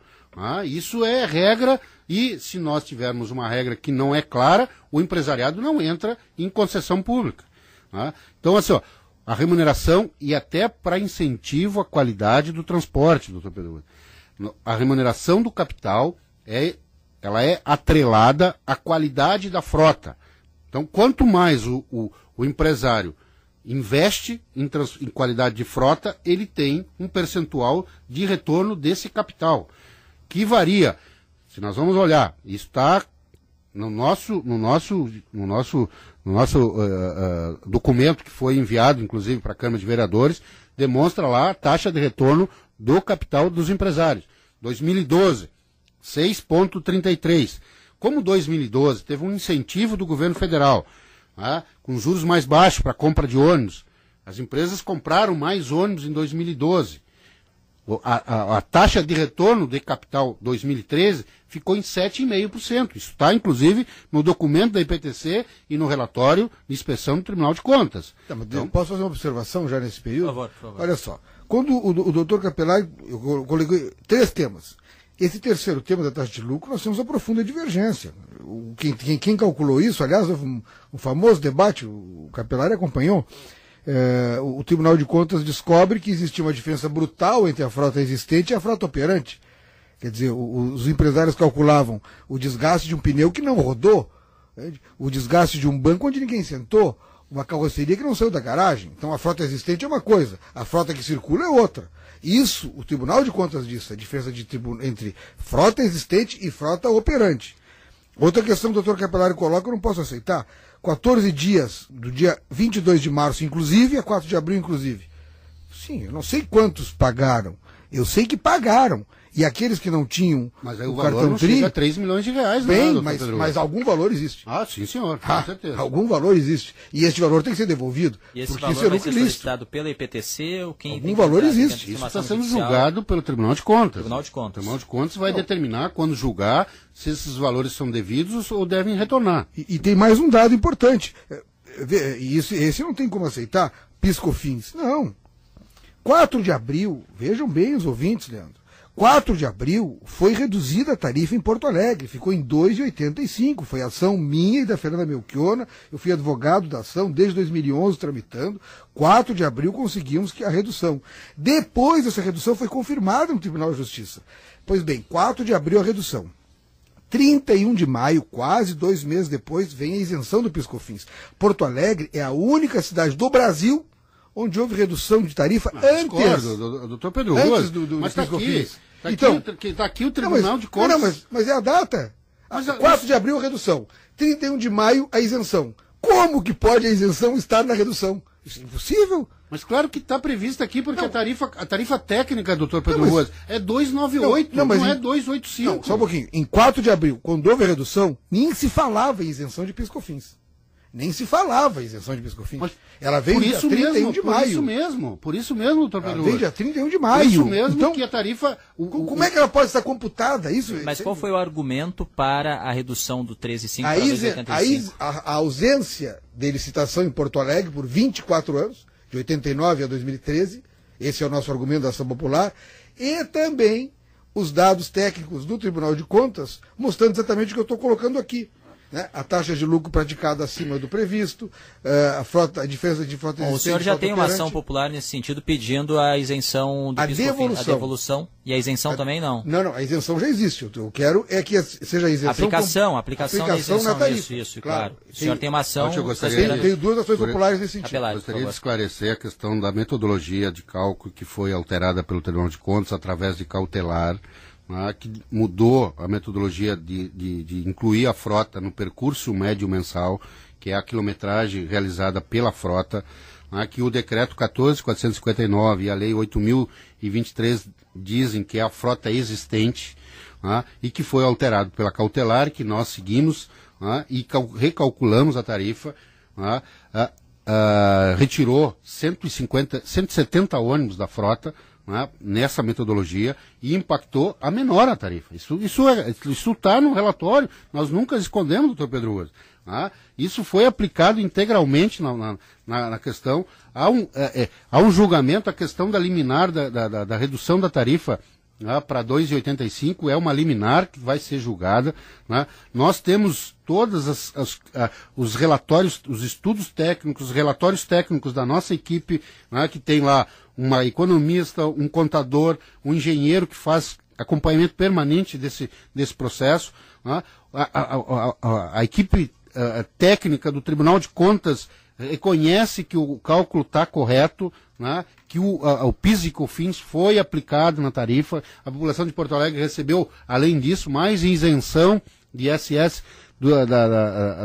Speaker 1: Isso é regra, e se nós tivermos uma regra que não é clara, o empresariado não entra em concessão pública. Então, assim, a remuneração, e até para incentivo à qualidade do transporte, doutor Pedro. A remuneração do capital ela é atrelada à qualidade da frota. Então, quanto mais o empresário investe em qualidade de frota, ele tem um percentual de retorno desse capital, que varia. Se nós vamos olhar, isso está no nosso documento que foi enviado, inclusive, para a Câmara de Vereadores, demonstra lá a taxa de retorno do capital dos empresários. 2012, 6,33%. Como 2012 teve um incentivo do governo federal, com juros mais baixos para compra de ônibus, as empresas compraram mais ônibus em 2012. A taxa de retorno de capital 2013 ficou em 7,5%. Isso está, inclusive, no documento da IPTC e no relatório de inspeção do Tribunal de Contas.
Speaker 4: Então, posso fazer uma observação já nesse período?
Speaker 2: Por favor.
Speaker 4: Olha só, quando o doutor Capelari, eu coloquei 3 temas. Esse terceiro tema da taxa de lucro, nós temos uma profunda divergência. Quem calculou isso, aliás, houve um famoso debate, o Capelari acompanhou, o Tribunal de Contas descobre que existia uma diferença brutal entre a frota existente e a frota operante. Quer dizer, os empresários calculavam o desgaste de um pneu que não rodou, o desgaste de um banco onde ninguém sentou, uma carroceria que não saiu da garagem. Então a frota existente é uma coisa, a frota que circula é outra. Isso, o Tribunal de Contas disse, a diferença entre frota existente e frota operante. Outra questão que o doutor Capelari coloca, eu não posso aceitar. 14 dias, do dia 22 de março, inclusive, a 4 de abril, inclusive. Sim, eu não sei quantos pagaram. Eu sei que pagaram. E aqueles que não tinham
Speaker 1: mas aí o valor não chega a 3 milhões de reais,
Speaker 4: bem, não, mas algum valor existe.
Speaker 1: Sim, senhor, com certeza.
Speaker 4: Algum valor existe. E esse valor tem que ser devolvido.
Speaker 2: E esse valor vai ser solicitado pela IPTC ou quem
Speaker 4: algum valor existe.
Speaker 1: Isso está sendo julgado pelo Tribunal de Contas.
Speaker 2: Tribunal de Contas.
Speaker 1: O Tribunal de Contas vai determinar, quando julgar, se esses valores são devidos ou devem retornar.
Speaker 4: E tem mais um dado importante. E esse não tem como aceitar, PIS/COFINS. Não. 4 de abril, vejam bem os ouvintes, Leandro. 4 de abril foi reduzida a tarifa em Porto Alegre, ficou em R$ 2,85. Foi ação minha e da Fernanda Melchiona. Eu fui advogado da ação desde 2011 tramitando. 4 de abril conseguimos a redução. Depois essa redução foi confirmada no Tribunal de Justiça. Pois bem, 4 de abril a redução. 31 de maio, quase 2 meses depois, vem a isenção do PIS/COFINS. Porto Alegre é a única cidade do Brasil onde houve redução de tarifa antes.
Speaker 1: Doutor Pedro
Speaker 4: Ruas,
Speaker 1: mas está aqui. Está aqui o Tribunal de Contas.
Speaker 4: Mas é a data. 4 de abril a redução. 31 de maio a isenção. Como que pode a isenção estar na redução? Isso é impossível.
Speaker 1: Mas claro que está prevista aqui, porque a tarifa técnica, doutor Pedro Ruas, é 298, não é 285.
Speaker 4: Não, só um pouquinho. Em 4 de abril, quando houve a redução, nem se falava em isenção de PIS/COFINS. Nem se falava em isenção de PIS/COFINS. Ela veio dia 31 de maio.
Speaker 1: Por isso mesmo, doutor Pedro Ruas.
Speaker 4: Veio dia 31 de maio.
Speaker 1: Por isso mesmo então, que a tarifa...
Speaker 4: Como é que ela pode estar computada?
Speaker 2: Mas qual foi o argumento para a redução do 13,5 para 2,85?
Speaker 4: A ausência de licitação em Porto Alegre por 24 anos, de 89 a 2013, esse é o nosso argumento da ação popular, e também os dados técnicos do Tribunal de Contas, mostrando exatamente o que eu estou colocando aqui. Né? A taxa de lucro praticada acima do previsto, a diferença de frota existente.
Speaker 2: O senhor já tem uma ação popular nesse sentido pedindo a isenção do PIS/COFINS, a devolução, e a isenção também não?
Speaker 4: Não, a isenção já existe. Eu quero é que seja a isenção...
Speaker 2: Aplicação da isenção, na tarifa. Isso, claro. O senhor tem uma ação...
Speaker 4: Tenho 2 ações populares nesse sentido.
Speaker 1: Gostaria de esclarecer a questão da metodologia de cálculo que foi alterada pelo Tribunal de Contas através de cautelar, que mudou a metodologia de incluir a frota no percurso médio mensal, que é a quilometragem realizada pela frota, que o decreto 14.459 e a lei 8.023 dizem que é a frota existente, e que foi alterado pela cautelar, que nós seguimos e recalculamos a tarifa, retirou 170 ônibus da frota, nessa metodologia, e impactou a menor a tarifa. Isso está no relatório, nós nunca escondemos, doutor Pedro Ruas. Isso foi aplicado integralmente na questão. Há um julgamento, a questão da liminar da redução da tarifa para 2,85 é uma liminar que vai ser julgada. Nós temos todos os relatórios, os estudos técnicos, os relatórios técnicos da nossa equipe, que tem lá uma economista, um contador, um engenheiro que faz acompanhamento permanente desse processo. A equipe técnica do Tribunal de Contas reconhece que o cálculo está correto, que o PIS e COFINS foi aplicado na tarifa. A população de Porto Alegre recebeu, além disso, mais isenção de ISS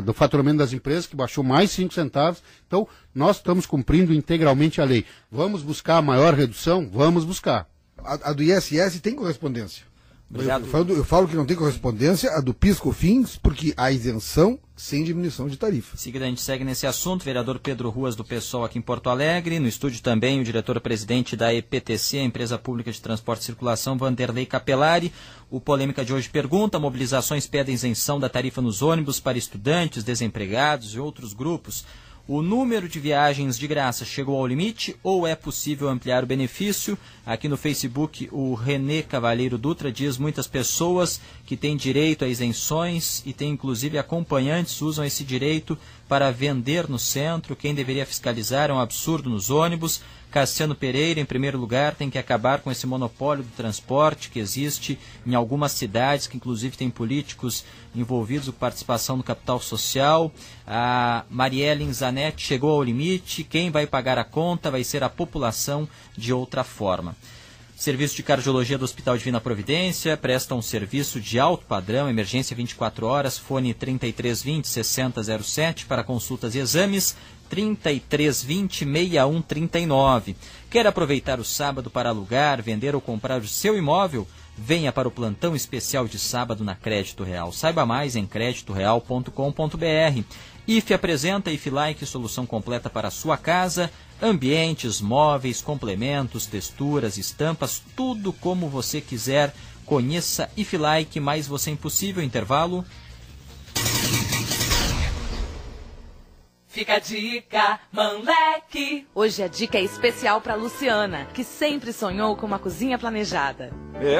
Speaker 1: do faturamento das empresas, que baixou mais 5 centavos. Então, nós estamos cumprindo integralmente a lei. Vamos buscar a maior redução? Vamos buscar.
Speaker 4: A do ISS tem correspondência.
Speaker 2: Obrigado.
Speaker 4: Eu falo que não tem correspondência, a do PIS/COFINS, porque há isenção sem diminuição de tarifa.
Speaker 2: Em seguida a gente segue nesse assunto, vereador Pedro Ruas do PSOL aqui em Porto Alegre, no estúdio também o diretor-presidente da EPTC, a Empresa Pública de Transporte e Circulação, Vanderlei Capelari. O Polêmica de hoje pergunta: mobilizações pedem isenção da tarifa nos ônibus para estudantes, desempregados e outros grupos. O número de viagens de graça chegou ao limite ou é possível ampliar o benefício? Aqui no Facebook, o Renê Cavalheiro Dutra diz: muitas pessoas que têm direito a isenções e têm inclusive acompanhantes usam esse direito para vender no centro. Quem deveria fiscalizar é um absurdo nos ônibus. Cassiano Pereira, em primeiro lugar, tem que acabar com esse monopólio do transporte que existe em algumas cidades, que inclusive tem políticos envolvidos com participação no capital social. A Marielle Zanetti chegou ao limite. Quem vai pagar a conta vai ser a população de outra forma. Serviço de cardiologia do Hospital Divina Providência presta um serviço de alto padrão, emergência 24 horas, fone 3320-6007 para consultas e exames, 3320-6139. Quer aproveitar o sábado para alugar, vender ou comprar o seu imóvel? Venha para o plantão especial de sábado na Crédito Real. Saiba mais em creditoreal.com.br. IFE apresenta IFE-Like, solução completa para a sua casa, ambientes, móveis, complementos, texturas, estampas, tudo como você quiser. Conheça IFE-Like, mais você impossível. Intervalo.
Speaker 23: Fica a dica, Manlec. Hoje a dica é especial para Luciana, que sempre sonhou com uma cozinha planejada.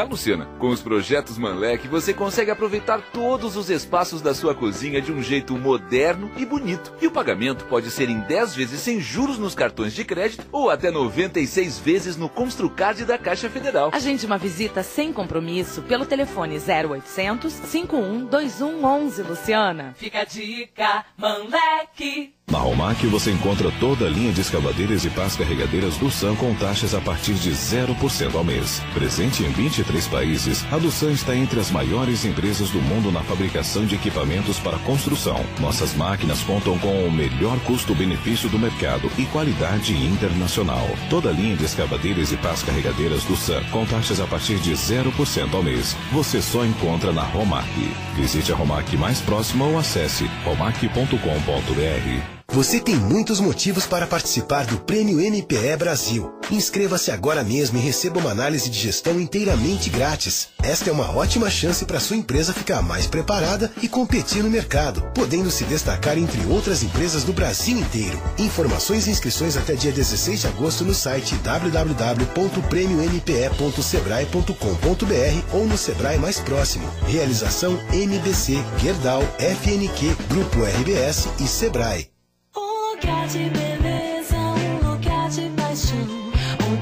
Speaker 7: Luciana, com os projetos Manlec você consegue aproveitar todos os espaços da sua cozinha de um jeito moderno e bonito. E o pagamento pode ser em 10 vezes sem juros nos cartões de crédito ou até 96 vezes no Construcard da Caixa Federal.
Speaker 23: Agende uma visita sem compromisso pelo telefone 0800 51 2111, Luciana. Fica a dica, Manlec.
Speaker 10: Na Romac você encontra toda a linha de escavadeiras e pás carregadeiras do Sam com taxas a partir de 0% ao mês. Presente em 23 países, a Doosan está entre as maiores empresas do mundo na fabricação de equipamentos para construção. Nossas máquinas contam com o melhor custo-benefício do mercado e qualidade internacional. Toda a linha de escavadeiras e pás carregadeiras do Sam com taxas a partir de 0% ao mês. Você só encontra na Romac. Visite a Romac mais próxima ou acesse romac.com.br.
Speaker 12: Você tem muitos motivos para participar do Prêmio MPE Brasil. Inscreva-se agora mesmo e receba uma análise de gestão inteiramente grátis. Esta é uma ótima chance para sua empresa ficar mais preparada e competir no mercado, podendo se destacar entre outras empresas do Brasil inteiro. Informações e inscrições até dia 16 de agosto no site www.premiompe.sebrae.com.br ou no Sebrae mais próximo. Realização MBC, Gerdau, FNQ, Grupo RBS e Sebrae.
Speaker 23: Lugar de beleza, lugar de paixão.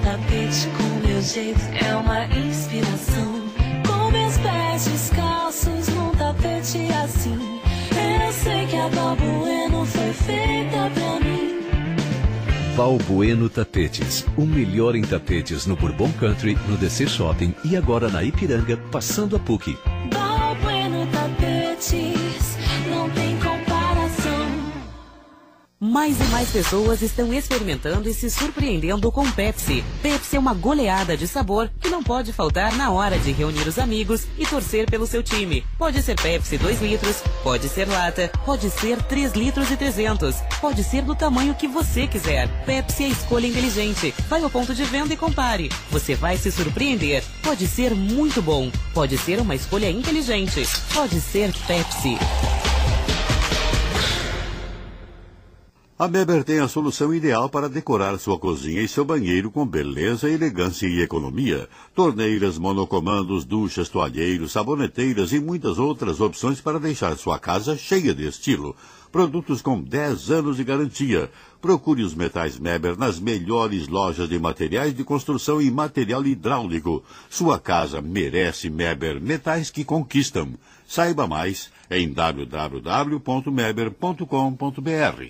Speaker 23: Tapete com meu jeito é uma inspiração. Com meus pés descalços num tapete assim. Eu sei que a Balbueno foi feita pra mim.
Speaker 13: Balbueno Tapetes, o melhor em tapetes no Bourbon Country, no DC Shopping e agora na Ipiranga, passando a PUC.
Speaker 23: Balbueno Tapetes, não tem comparação. Mais e mais pessoas estão experimentando e se surpreendendo com Pepsi. Pepsi é uma goleada de sabor que não pode faltar na hora de reunir os amigos e torcer pelo seu time. Pode ser Pepsi 2 litros, pode ser lata, pode ser 3 litros e 300, pode ser do tamanho que você quiser. Pepsi é a escolha inteligente. Vai ao ponto de venda e compare. Você vai se surpreender. Pode ser muito bom, pode ser uma escolha inteligente, pode ser Pepsi.
Speaker 14: A Meber tem a solução ideal para decorar sua cozinha e seu banheiro com beleza, elegância e economia. Torneiras, monocomandos, duchas, toalheiros, saboneteiras e muitas outras opções para deixar sua casa cheia de estilo. Produtos com 10 anos de garantia. Procure os metais Meber nas melhores lojas de materiais de construção e material hidráulico. Sua casa merece Meber, metais que conquistam. Saiba mais em www.meber.com.br.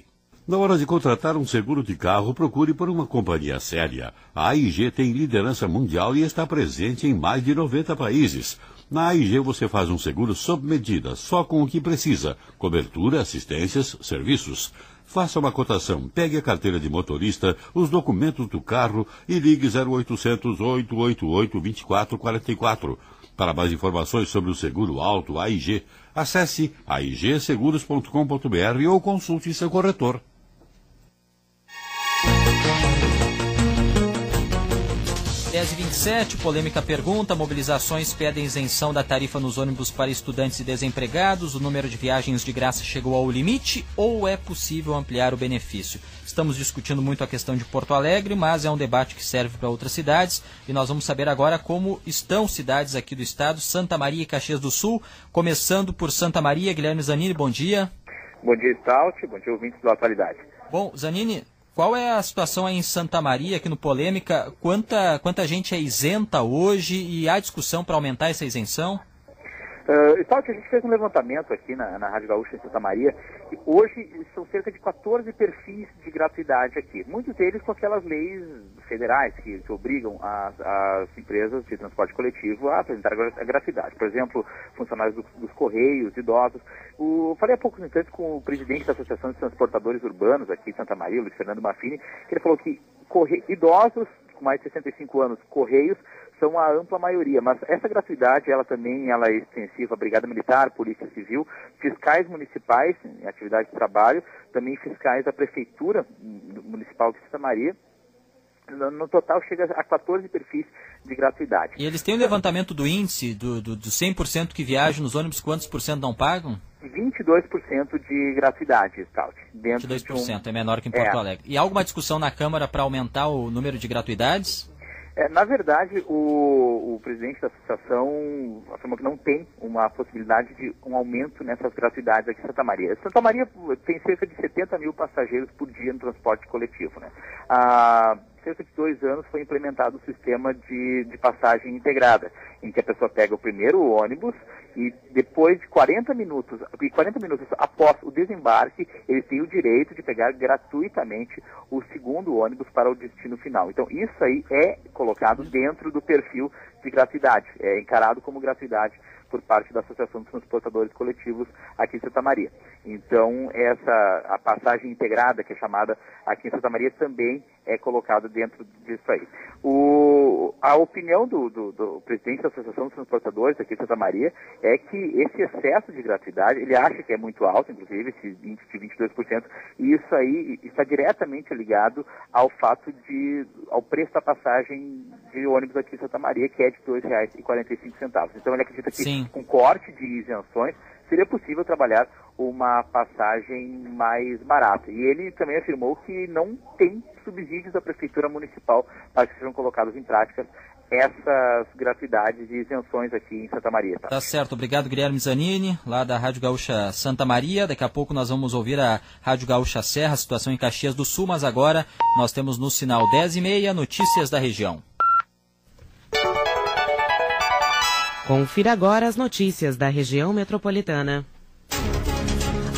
Speaker 14: Na hora de contratar um seguro de carro, procure por uma companhia séria. A AIG tem liderança mundial e está presente em mais de 90 países. Na AIG você faz um seguro sob medida, só com o que precisa. Cobertura, assistências, serviços. Faça uma cotação, pegue a carteira de motorista, os documentos do carro e ligue 0800 888 2444. Para mais informações sobre o seguro auto AIG, acesse aigseguros.com.br ou consulte seu corretor.
Speaker 2: 10h27, polêmica pergunta, mobilizações pedem isenção da tarifa nos ônibus para estudantes e desempregados, o número de viagens de graça chegou ao limite ou é possível ampliar o benefício? Estamos discutindo muito a questão de Porto Alegre, mas é um debate que serve para outras cidades e nós vamos saber agora como estão cidades aqui do estado, Santa Maria e Caxias do Sul, começando por Santa Maria. Guilherme Zanini, bom dia.
Speaker 21: Bom dia, Stout, bom dia, ouvintes da Atualidade.
Speaker 2: Bom, Zanini, qual é a situação aí em Santa Maria, aqui no Polêmica? Quanta gente é isenta hoje e há discussão para aumentar essa isenção?
Speaker 21: Stout, a gente fez um levantamento aqui na Rádio Gaúcha em Santa Maria e hoje são cerca de 14 perfis de gratuidade aqui. Muitos deles com aquelas leis federais que obrigam as empresas de transporte coletivo a apresentar a gratuidade. Por exemplo, funcionários dos Correios, idosos. Falei há poucos instantes com o presidente da Associação de Transportadores Urbanos aqui em Santa Maria, Luiz Fernando Maffini, que ele falou que idosos com mais de 65 anos, Correios, são a ampla maioria, mas essa gratuidade, ela é extensiva à Brigada Militar, Polícia Civil, fiscais municipais em atividade de trabalho, também fiscais da Prefeitura Municipal de Santa Maria. No total chega a 14 perfis de gratuidade.
Speaker 2: E eles têm um levantamento do índice, dos 100% que viajam nos ônibus, quantos por cento não pagam?
Speaker 21: 22% de gratuidade, Stout.
Speaker 2: 22%, é menor que em Porto Alegre. E há alguma discussão na Câmara para aumentar o número de gratuidades?
Speaker 21: Na verdade, o presidente da associação afirmou que não tem uma possibilidade de um aumento nessas gratuidades aqui em Santa Maria. Santa Maria tem cerca de 70 mil passageiros por dia no transporte coletivo, né? Há cerca de 2 anos foi implementado o sistema de passagem integrada, em que a pessoa pega o primeiro ônibus e depois de 40 minutos após o desembarque, ele tem o direito de pegar gratuitamente o segundo ônibus para o destino final. Então, isso aí é colocado dentro do perfil de gratuidade, é encarado como gratuidade por parte da Associação dos Transportadores Coletivos aqui em Santa Maria. Então, a passagem integrada, que é chamada aqui em Santa Maria, também é colocada dentro disso aí. A opinião do presidente da Associação dos Transportadores aqui em Santa Maria é que esse excesso de gratuidade, ele acha que é muito alto, inclusive, esse índice de 22%, e isso aí está diretamente ligado ao ao preço da passagem de ônibus aqui em Santa Maria, que é de R$ 2,45. Então, ele acredita que com corte de isenções, seria possível trabalhar uma passagem mais barata. E ele também afirmou que não tem subsídios da Prefeitura Municipal para que sejam colocadas em prática essas gratuidades e isenções aqui em Santa Maria.
Speaker 2: Tá certo, obrigado Guilherme Zanini, lá da Rádio Gaúcha Santa Maria. Daqui a pouco nós vamos ouvir a Rádio Gaúcha Serra, a situação em Caxias do Sul, mas agora nós temos no sinal 10h30 notícias da região.
Speaker 8: Confira agora as notícias da região metropolitana.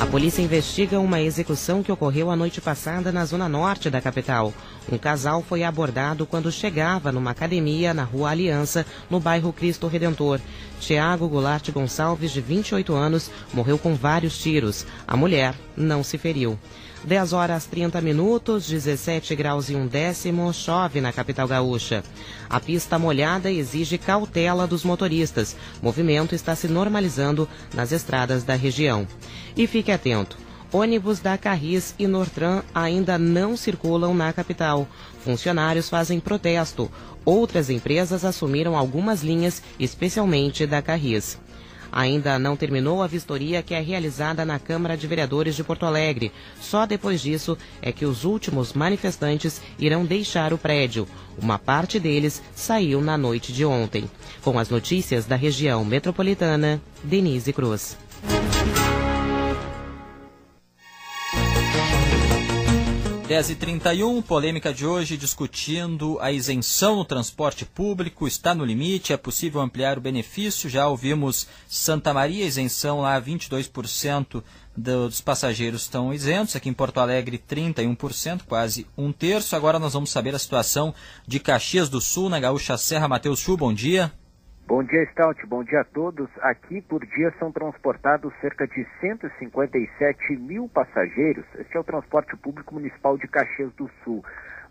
Speaker 8: A polícia investiga uma execução que ocorreu a noite passada na zona norte da capital. Um casal foi abordado quando chegava numa academia na Rua Aliança, no bairro Cristo Redentor. Tiago Goulart Gonçalves, de 28 anos, morreu com vários tiros. A mulher não se feriu. 10h30, 17 graus e 1/10, chove na capital gaúcha. A pista molhada exige cautela dos motoristas. Movimento está se normalizando nas estradas da região. E fique atento. Ônibus da Carris e Nortran ainda não circulam na capital. Funcionários fazem protesto. Outras empresas assumiram algumas linhas, especialmente da Carris. Ainda não terminou a vistoria que é realizada na Câmara de Vereadores de Porto Alegre. Só depois disso é que os últimos manifestantes irão deixar o prédio. Uma parte deles saiu na noite de ontem. Com as notícias da região metropolitana, Denise Cruz.
Speaker 2: Às 10h31, polêmica de hoje discutindo a isenção no transporte público, está no limite, é possível ampliar o benefício, já ouvimos Santa Maria, isenção lá 22% dos passageiros estão isentos, aqui em Porto Alegre 31%, quase 1/3. Agora nós vamos saber a situação de Caxias do Sul, na Gaúcha Serra. Matheus Chu, bom dia.
Speaker 21: Bom dia, Stout. Bom dia a todos. Aqui, por dia, são transportados cerca de 157 mil passageiros. Este é o transporte público municipal de Caxias do Sul.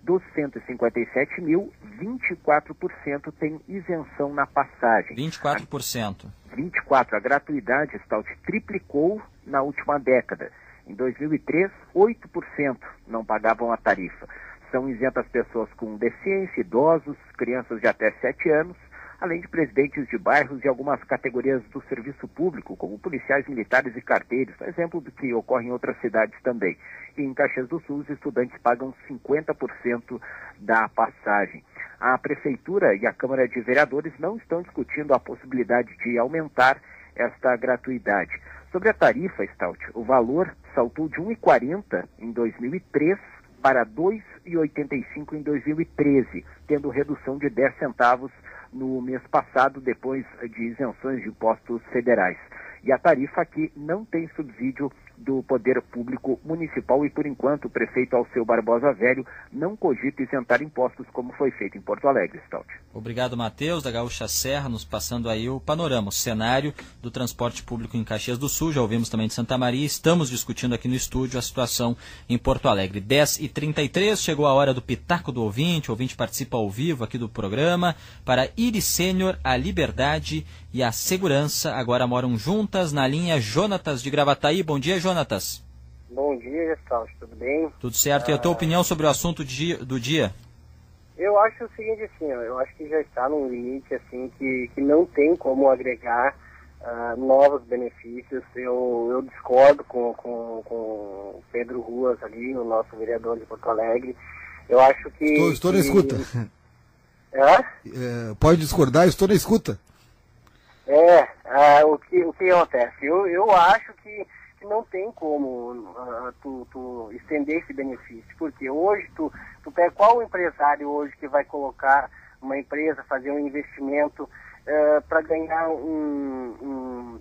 Speaker 21: Dos 157 mil, 24% tem isenção na passagem.
Speaker 2: 24%.
Speaker 21: 24%. A gratuidade, Stout, triplicou na última década. Em 2003, 8% não pagavam a tarifa. São isentas pessoas com deficiência, idosos, crianças de até 7 anos, além de presidentes de bairros e algumas categorias do serviço público, como policiais militares e carteiros, exemplo do que ocorre em outras cidades também. E em Caxias do Sul, os estudantes pagam 50% da passagem. A Prefeitura e a Câmara de Vereadores não estão discutindo a possibilidade de aumentar esta gratuidade. Sobre a tarifa, Stout, o valor saltou de R$ 1,40 em 2003 para R$ 2,85 em 2013, tendo redução de 10 centavos no mês passado, depois de isenções de impostos federais. E a tarifa aqui não tem subsídio do poder público municipal e, por enquanto, o prefeito Alceu Barbosa Velho não cogita isentar impostos como foi feito em Porto Alegre, Stout.
Speaker 2: Obrigado, Matheus, da Gaúcha Serra, nos passando aí o panorama, o cenário do transporte público em Caxias do Sul. Já ouvimos também de Santa Maria. Estamos discutindo aqui no estúdio a situação em Porto Alegre. 10h33, chegou a hora do Pitaco do Ouvinte. O ouvinte participa ao vivo aqui do programa. Para Iris Sênior, a liberdade e a segurança agora moram juntas na linha Jonatas de Gravataí. Bom dia, Jonatas.
Speaker 11: Bom dia, Stout. Tudo bem?
Speaker 2: Tudo certo. E a tua opinião sobre o assunto do dia?
Speaker 11: Eu acho o seguinte, assim, eu acho que já está num limite, assim, que não tem como agregar novos benefícios. Eu discordo com o Pedro Ruas ali, o nosso vereador de Porto Alegre. Eu acho que...
Speaker 4: Estou na escuta. Pode discordar, estou na escuta.
Speaker 11: O que acontece? Eu acho que não tem como tu estender esse benefício, porque hoje tu pega qual empresário hoje que vai colocar uma empresa, fazer um investimento para ganhar um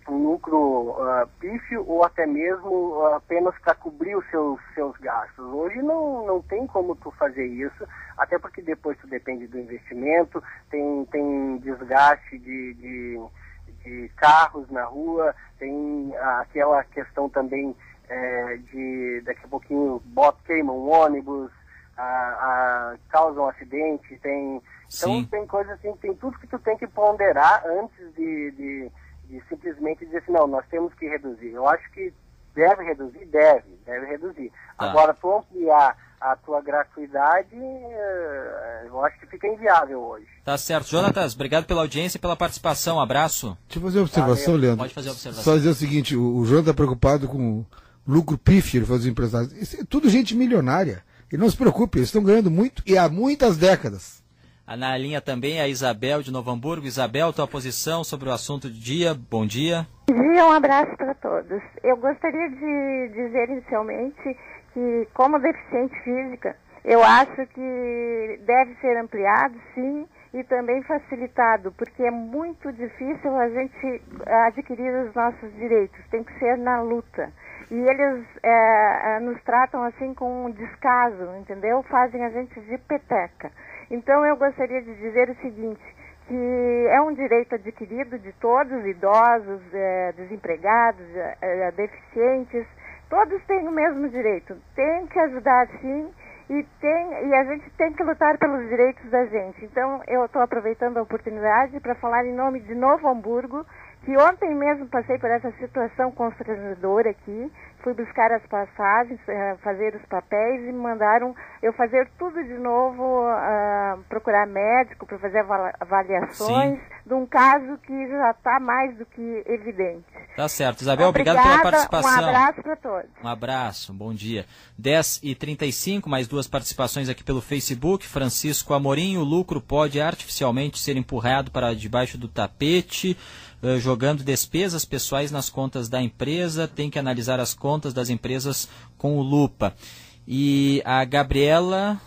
Speaker 11: lucro pífio ou até mesmo apenas para cobrir os seus gastos. Hoje não tem como tu fazer isso, até porque depois tu depende do investimento, tem desgaste de carros na rua, tem aquela questão também de daqui a pouquinho queimam um ônibus, causam um acidente, então tem coisas assim, tem tudo que tu tem que ponderar antes de simplesmente dizer assim, não, nós temos que reduzir. Eu acho que deve reduzir. Tá. Agora, tu ampliar a tua gratuidade, eu acho que fica inviável hoje.
Speaker 2: Tá certo. Jonatas, obrigado pela audiência e pela participação. Abraço.
Speaker 4: Deixa eu fazer uma observação, Leandro.
Speaker 2: Pode fazer a observação.
Speaker 4: Só dizer o seguinte, o João está preocupado com o lucro pífio dos empresários. Isso é tudo gente milionária. E não se preocupe, eles estão ganhando muito e há muitas décadas.
Speaker 2: Na linha também a Isabel de Novo Hamburgo. Isabel, tua posição sobre o assunto do dia. Bom dia.
Speaker 15: Bom dia, um abraço para todos. Eu gostaria de dizer inicialmente que, como deficiente física, eu acho que deve ser ampliado, sim, e também facilitado, porque é muito difícil a gente adquirir os nossos direitos, tem que ser na luta. E eles nos tratam assim com um descaso, entendeu? Fazem a gente de peteca. Então eu gostaria de dizer o seguinte, que é um direito adquirido de todos, idosos, desempregados, deficientes, todos têm o mesmo direito. Tem que ajudar sim e a gente tem que lutar pelos direitos da gente. Então eu estou aproveitando a oportunidade para falar em nome de Novo Hamburgo, que ontem mesmo passei por essa situação constrangedora aqui, fui buscar as passagens, fazer os papéis e me mandaram eu fazer tudo de novo, procurar médico para fazer avaliações de um caso que já está mais do que evidente.
Speaker 2: Tá certo. Isabel, obrigado pela participação.
Speaker 15: Um abraço para todos.
Speaker 2: Um abraço, bom dia. 10h35, mais duas participações aqui pelo Facebook. Francisco Amorim, o lucro pode artificialmente ser empurrado para debaixo do tapete, jogando despesas pessoais nas contas da empresa, tem que analisar as contas das empresas com o lupa. E a Gabriela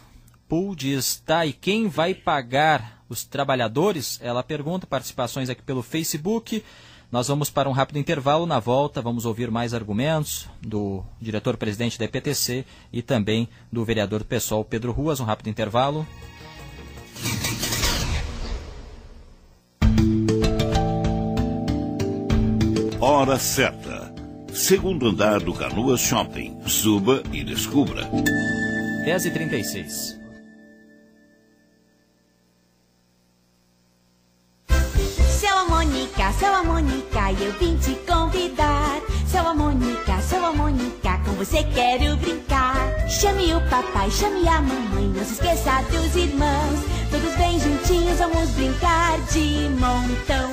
Speaker 2: Pool diz, tá, e quem vai pagar os trabalhadores? Ela pergunta, participações aqui pelo Facebook. Nós vamos para um rápido intervalo. Na volta vamos ouvir mais argumentos do diretor-presidente da EPTC e também do vereador do PSOL, Pedro Ruas. Um rápido intervalo.
Speaker 6: Hora certa. Segundo andar do Canoas Shopping. Suba e descubra.
Speaker 2: 10h36.
Speaker 16: Seu Mônica, eu vim te convidar. Seu Mônica, com você quero brincar. Chame o papai, chame a mamãe, não se esqueça dos irmãos. Todos bem juntinhos, vamos brincar de montão.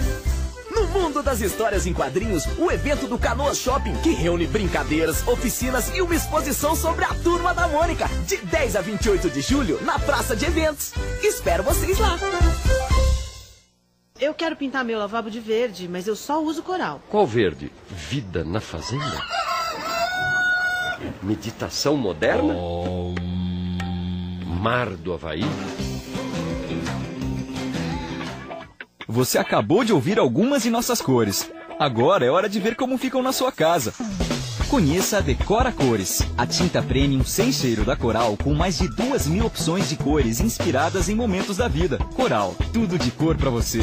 Speaker 17: No mundo das histórias em quadrinhos, o evento do Canoas Shopping, que reúne brincadeiras, oficinas e uma exposição sobre a Turma da Mônica, de 10 a 28 de julho, na Praça de Eventos. Espero vocês lá!
Speaker 19: Eu quero pintar meu lavabo de verde, mas eu só uso coral.
Speaker 22: Qual verde? Vida na fazenda? Meditação moderna? Mar do Havaí?
Speaker 26: Você acabou de ouvir algumas de nossas cores. Agora é hora de ver como ficam na sua casa. Conheça a Decora Cores, a tinta premium sem cheiro da Coral, com mais de 2.000 opções de cores inspiradas em momentos da vida. Coral, tudo de cor pra você.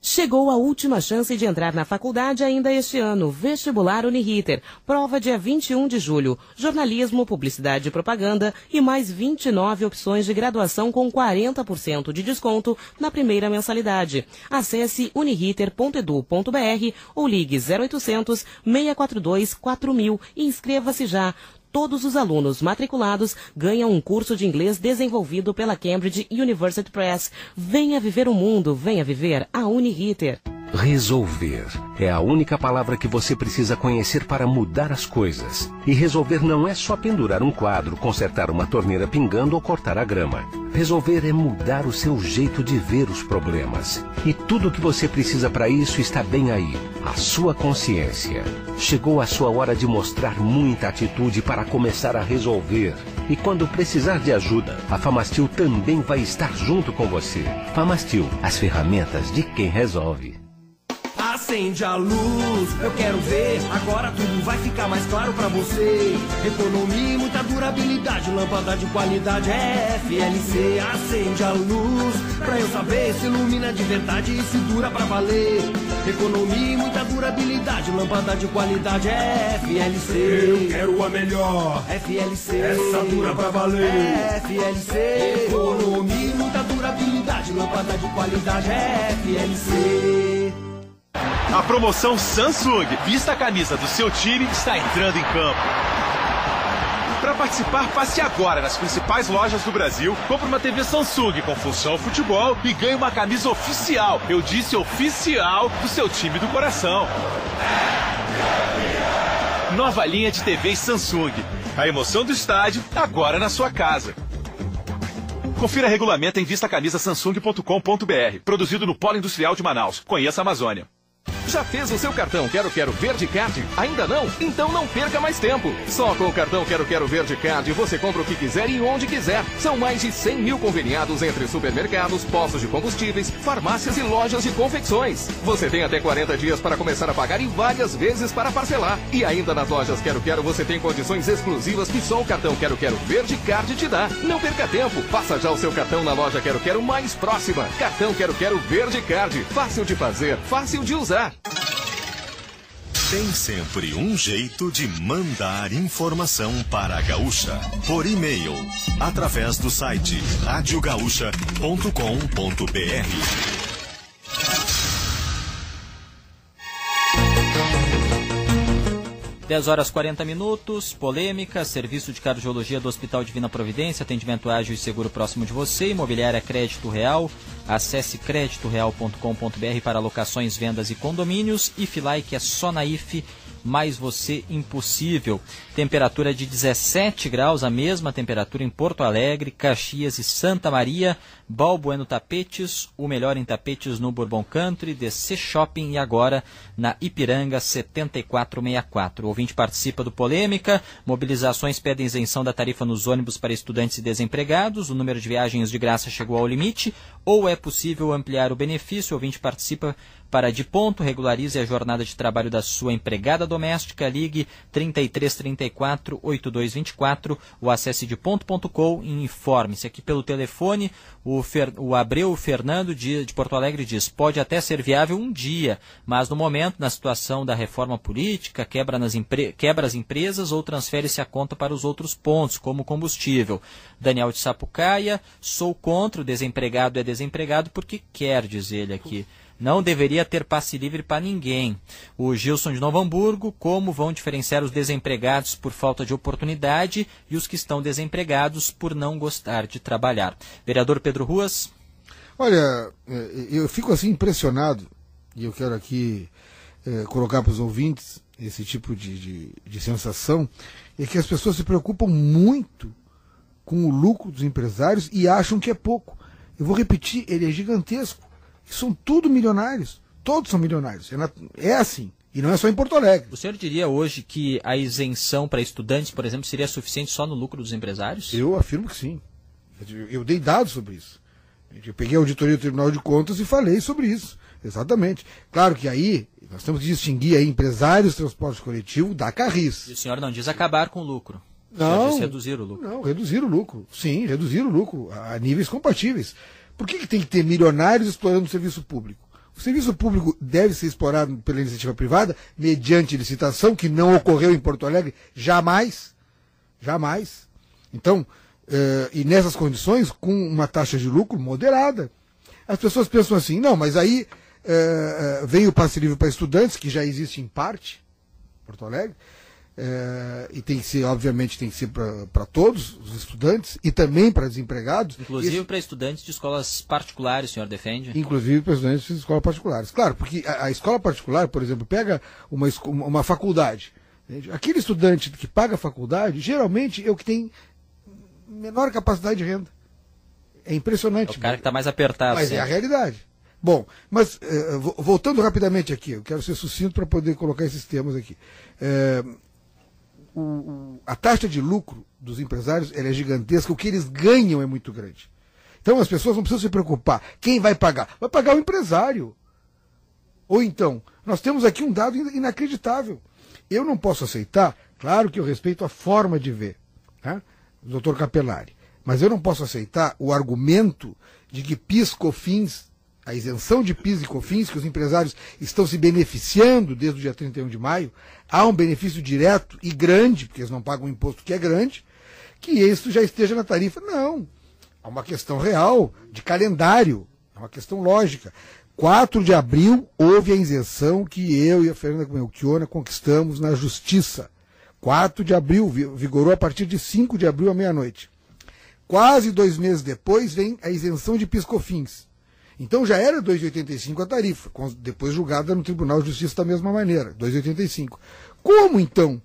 Speaker 8: Chegou a última chance de entrar na faculdade ainda este ano. Vestibular Uniriter. Prova dia 21 de julho. Jornalismo, publicidade e propaganda e mais 29 opções de graduação com 40% de desconto na primeira mensalidade. Acesse uniriter.edu.br ou ligue 0800 642 4000 e inscreva-se já. Todos os alunos matriculados ganham um curso de inglês desenvolvido pela Cambridge University Press. Venha viver o mundo, venha viver a Uniriter.
Speaker 3: Resolver é a única palavra que você precisa conhecer para mudar as coisas. E resolver não é só pendurar um quadro, consertar uma torneira pingando ou cortar a grama. Resolver é mudar o seu jeito de ver os problemas. E tudo o que você precisa para isso está bem aí, a sua consciência. Chegou a sua hora de mostrar muita atitude para começar a resolver. E quando precisar de ajuda, a Famastil também vai estar junto com você. Famastil, as ferramentas de quem resolve.
Speaker 5: Acende a luz, eu quero ver. Agora tudo vai ficar mais claro pra você. Economia e muita durabilidade, lâmpada de qualidade é FLC. Acende a luz, pra eu saber se ilumina de verdade e se dura pra valer. Economia e muita durabilidade, lâmpada de qualidade é FLC. Eu quero a melhor, FLC. Essa dura pra valer, FLC. Economia e muita durabilidade, lâmpada de qualidade é FLC.
Speaker 9: A promoção Samsung Vista a Camisa do seu time está entrando em campo. Para participar, passe agora nas principais lojas do Brasil, compre uma TV Samsung com função futebol e ganhe uma camisa oficial, eu disse oficial, do seu time do coração. Nova linha de TVs Samsung. A emoção do estádio agora na sua casa. Confira regulamento em vistacamisasamsung.com.br. Produzido no Polo Industrial de Manaus. Conheça a Amazônia.
Speaker 18: Já fez o seu cartão Quero Verde Card? Ainda não? Então não perca mais tempo. Só com o cartão Quero Verde Card você compra o que quiser e onde quiser. São mais de 100 mil conveniados entre supermercados, postos de combustíveis, farmácias e lojas de confecções. Você tem até 40 dias para começar a pagar e várias vezes para parcelar. E ainda nas lojas Quero você tem condições exclusivas que só o cartão Quero Verde Card te dá. Não perca tempo. Faça já o seu cartão na loja Quero mais próxima. Cartão Quero Verde Card. Fácil de fazer, fácil de usar.
Speaker 24: Tem sempre um jeito de mandar informação para a Gaúcha. Por e-mail, através do site radiogaúcha.com.br.
Speaker 2: 10 horas 40 minutos, polêmica, serviço de cardiologia do Hospital Divina Providência, atendimento ágil e seguro próximo de você, imobiliária Crédito Real, acesse creditoreal.com.br para locações, vendas e condomínios, IFLAI, que é só na IF, mais você impossível. Temperatura de 17 graus, a mesma temperatura em Porto Alegre, Caxias e Santa Maria. Balbueno Tapetes, o melhor em tapetes no Bourbon Country, DC Shopping e agora na Ipiranga 7464. O ouvinte participa do Polêmica. Mobilizações pedem isenção da tarifa nos ônibus para estudantes e desempregados. O número de viagens de graça chegou ao limite ou é possível ampliar o benefício? O ouvinte participa para De Ponto, regularize a jornada de trabalho da sua empregada doméstica, ligue 3334 8224 ou acesse deponto.com e informe-se. Aqui pelo telefone, o Abreu Fernando de Porto Alegre diz: pode até ser viável um dia, mas no momento, na situação da reforma política, quebra as empresas ou transfere-se a conta para os outros pontos, como combustível. Daniel de Sapucaia, sou contra, o desempregado é desempregado porque quer, diz ele aqui. Não deveria ter passe livre para ninguém. O Gilson de Novo Hamburgo, como vão diferenciar os desempregados por falta de oportunidade e os que estão desempregados por não gostar de trabalhar? Vereador Pedro Ruas.
Speaker 4: Olha, eu fico assim impressionado, e eu quero aqui colocar para os ouvintes esse tipo de sensação, é que as pessoas se preocupam muito com o lucro dos empresários e acham que é pouco. Eu vou repetir, ele é gigantesco. São tudo milionários, todos são milionários, é assim, e não é só em Porto Alegre.
Speaker 2: O senhor diria hoje que a isenção para estudantes, por exemplo, seria suficiente só no lucro dos empresários?
Speaker 4: Eu afirmo que sim, eu dei dados sobre isso, eu peguei a auditoria do Tribunal de Contas e falei sobre isso, exatamente. Claro que aí, nós temos que distinguir aí empresários, transporte coletivo da Carris.
Speaker 2: E o senhor não diz acabar com o lucro?
Speaker 4: Não,
Speaker 2: diz reduzir o lucro.
Speaker 4: Não, reduzir o lucro, sim, reduzir o lucro a níveis compatíveis. Por que tem que ter milionários explorando o serviço público? O serviço público deve ser explorado pela iniciativa privada, mediante licitação, que não ocorreu em Porto Alegre jamais. Jamais. Então, e nessas condições, com uma taxa de lucro moderada. As pessoas pensam assim, não, mas aí vem o passe livre para estudantes, que já existe em parte, Porto Alegre, e tem que ser, obviamente, tem que ser para todos os estudantes e também para desempregados.
Speaker 2: Inclusive para estudantes de escolas particulares, o senhor defende?
Speaker 4: Inclusive para estudantes de escolas particulares. Claro, porque a escola particular, por exemplo, pega uma faculdade. Aquele estudante que paga a faculdade, geralmente é o que tem menor capacidade de renda. É impressionante.
Speaker 2: É o cara que está mais apertado.
Speaker 4: Mas é a realidade. Bom, mas voltando rapidamente aqui, eu quero ser sucinto para poder colocar esses temas aqui. A taxa de lucro dos empresários ela é gigantesca, o que eles ganham é muito grande. Então as pessoas não precisam se preocupar. Quem vai pagar? Vai pagar o empresário. Ou então, nós temos aqui um dado inacreditável. Eu não posso aceitar, claro que eu respeito a forma de ver, tá? Do Dr. Capelari, mas eu não posso aceitar o argumento de que PIS, COFINS, a isenção de PIS e COFINS, que os empresários estão se beneficiando desde o dia 31 de maio, há um benefício direto e grande, porque eles não pagam um imposto que é grande, que isso já esteja na tarifa. Não. É uma questão real, de calendário, é uma questão lógica. 4 de abril houve a isenção que eu e a Fernanda Melchiona conquistamos na Justiça. 4 de abril, vigorou a partir de 5 de abril à meia-noite. Quase 2 meses depois vem a isenção de PIS/COFINS. Então já era 2,85 a tarifa, depois julgada no Tribunal de Justiça da mesma maneira, 2,85. Como então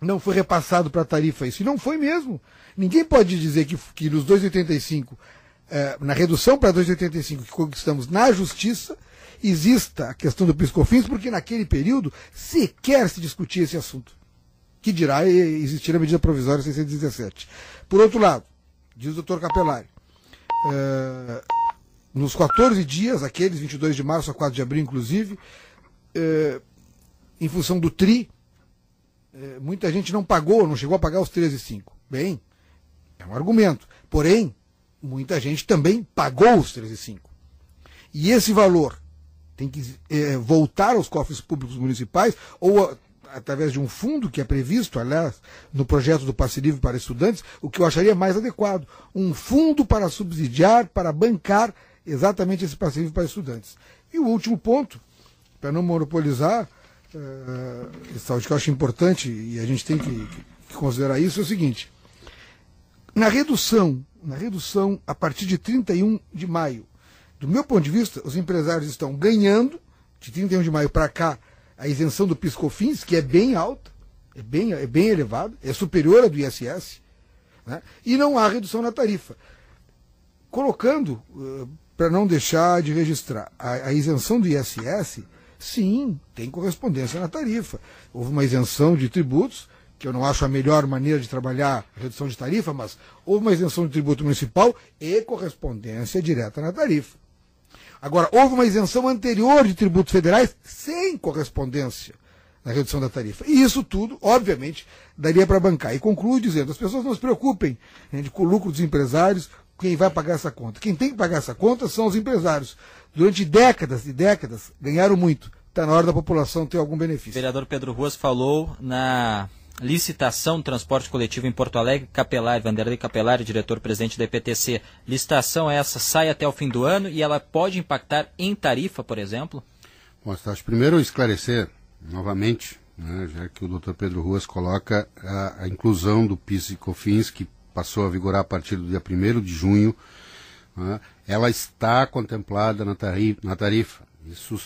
Speaker 4: não foi repassado para a tarifa isso? E não foi mesmo. Ninguém pode dizer que nos 2,85, na redução para 2,85 que conquistamos na Justiça, exista a questão do PIS/COFINS, porque naquele período sequer se discutia esse assunto. Que dirá existir a medida provisória 617. Por outro lado, diz o Dr. Capelari, nos 14 dias, aqueles 22 de março a 4 de abril, inclusive, em função do TRI, muita gente não pagou, não chegou a pagar os 13,5. Bem, é um argumento. Porém, muita gente também pagou os 13,5. E esse valor tem que voltar aos cofres públicos municipais ou através de um fundo que é previsto, aliás, no projeto do Passe Livre para estudantes, o que eu acharia mais adequado. Um fundo para subsidiar, para bancar exatamente esse Passe Livre para estudantes. E o último ponto, para não monopolizar, que eu acho importante e a gente tem que considerar isso, é o seguinte. Na redução a partir de 31 de maio, do meu ponto de vista, os empresários estão ganhando, de 31 de maio para cá, a isenção do PIS/COFINS, que é bem alta, é bem elevada, é superior à do ISS, né? E não há redução na tarifa. Colocando, para não deixar de registrar, a isenção do ISS, sim, tem correspondência na tarifa. Houve uma isenção de tributos, que eu não acho a melhor maneira de trabalhar a redução de tarifa, mas houve uma isenção de tributo municipal e correspondência direta na tarifa. Agora, houve uma isenção anterior de tributos federais sem correspondência na redução da tarifa. E isso tudo, obviamente, daria para bancar. E concluo dizendo, as pessoas não se preocupem com o lucro dos empresários, quem vai pagar essa conta. Quem tem que pagar essa conta são os empresários. Durante décadas e décadas, ganharam muito. Está na hora da população ter algum benefício.
Speaker 2: O vereador Pedro Ruas falou na licitação do transporte coletivo em Porto Alegre. Capelari, Vanderlei Capelari, diretor-presidente da EPTC. Licitação essa sai até o fim do ano e ela pode impactar em tarifa, por exemplo?
Speaker 1: Bom, Stácio, primeiro esclarecer novamente, né, já que o doutor Pedro Ruas coloca a inclusão do PIS e COFINS, que passou a vigorar a partir do dia 1º de junho, né, ela está contemplada na tarifa. Isso,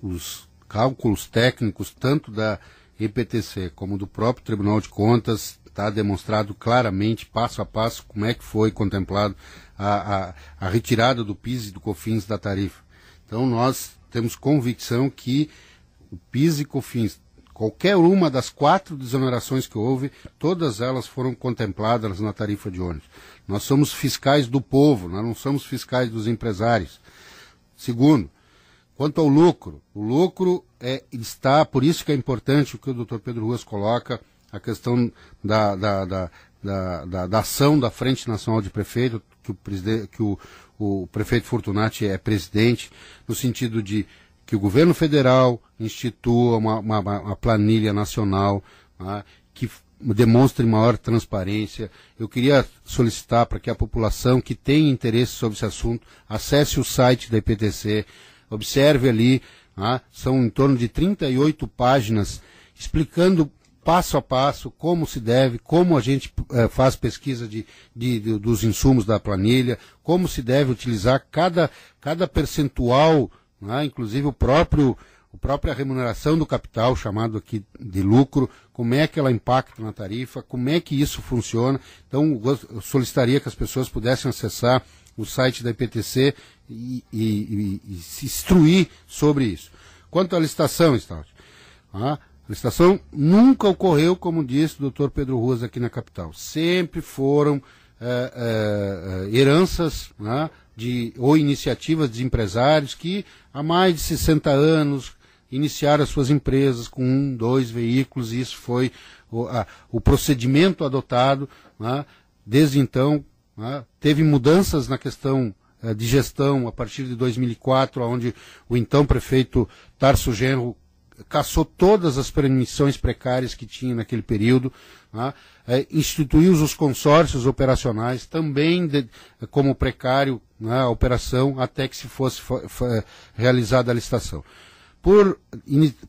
Speaker 1: os cálculos técnicos, tanto da EPTC como do próprio Tribunal de Contas, está demonstrado claramente, passo a passo, como é que foi contemplado a retirada do PIS e do COFINS da tarifa. Então nós temos convicção que o PIS e COFINS, qualquer uma das 4 desonerações que houve, todas elas foram contempladas na tarifa de ônibus. Nós somos fiscais do povo, nós não somos fiscais dos empresários. Segundo, quanto ao lucro, o lucro está, por isso que é importante o que o doutor Pedro Ruas coloca, a questão da ação da Frente Nacional de Prefeito, que o prefeito Fortunati é presidente, no sentido de que o governo federal institua uma planilha nacional, né, que demonstre maior transparência. Eu queria solicitar para que a população que tem interesse sobre esse assunto acesse o site da EPTC, observe ali, são em torno de 38 páginas explicando passo a passo, como se deve, como a gente faz pesquisa dos insumos da planilha, como se deve utilizar cada percentual, né, inclusive a própria remuneração do capital, chamado aqui de lucro, como é que ela impacta na tarifa, como é que isso funciona. Então, eu solicitaria que as pessoas pudessem acessar o site da IPTC e se instruir sobre isso. Quanto à licitação, Stout, a licitação nunca ocorreu, como disse o Dr. Pedro Ruas aqui na capital. Sempre foram heranças, né, ou iniciativas de empresários que há mais de 60 anos iniciaram as suas empresas com 1, 2 veículos, e isso foi o procedimento adotado, né? Desde então, né? Teve mudanças na questão de gestão a partir de 2004, onde o então prefeito Tarso Genro cassou todas as permissões precárias que tinha naquele período, né? Instituiu os consórcios operacionais, também como precário, né, a operação, até que se fosse realizada a licitação.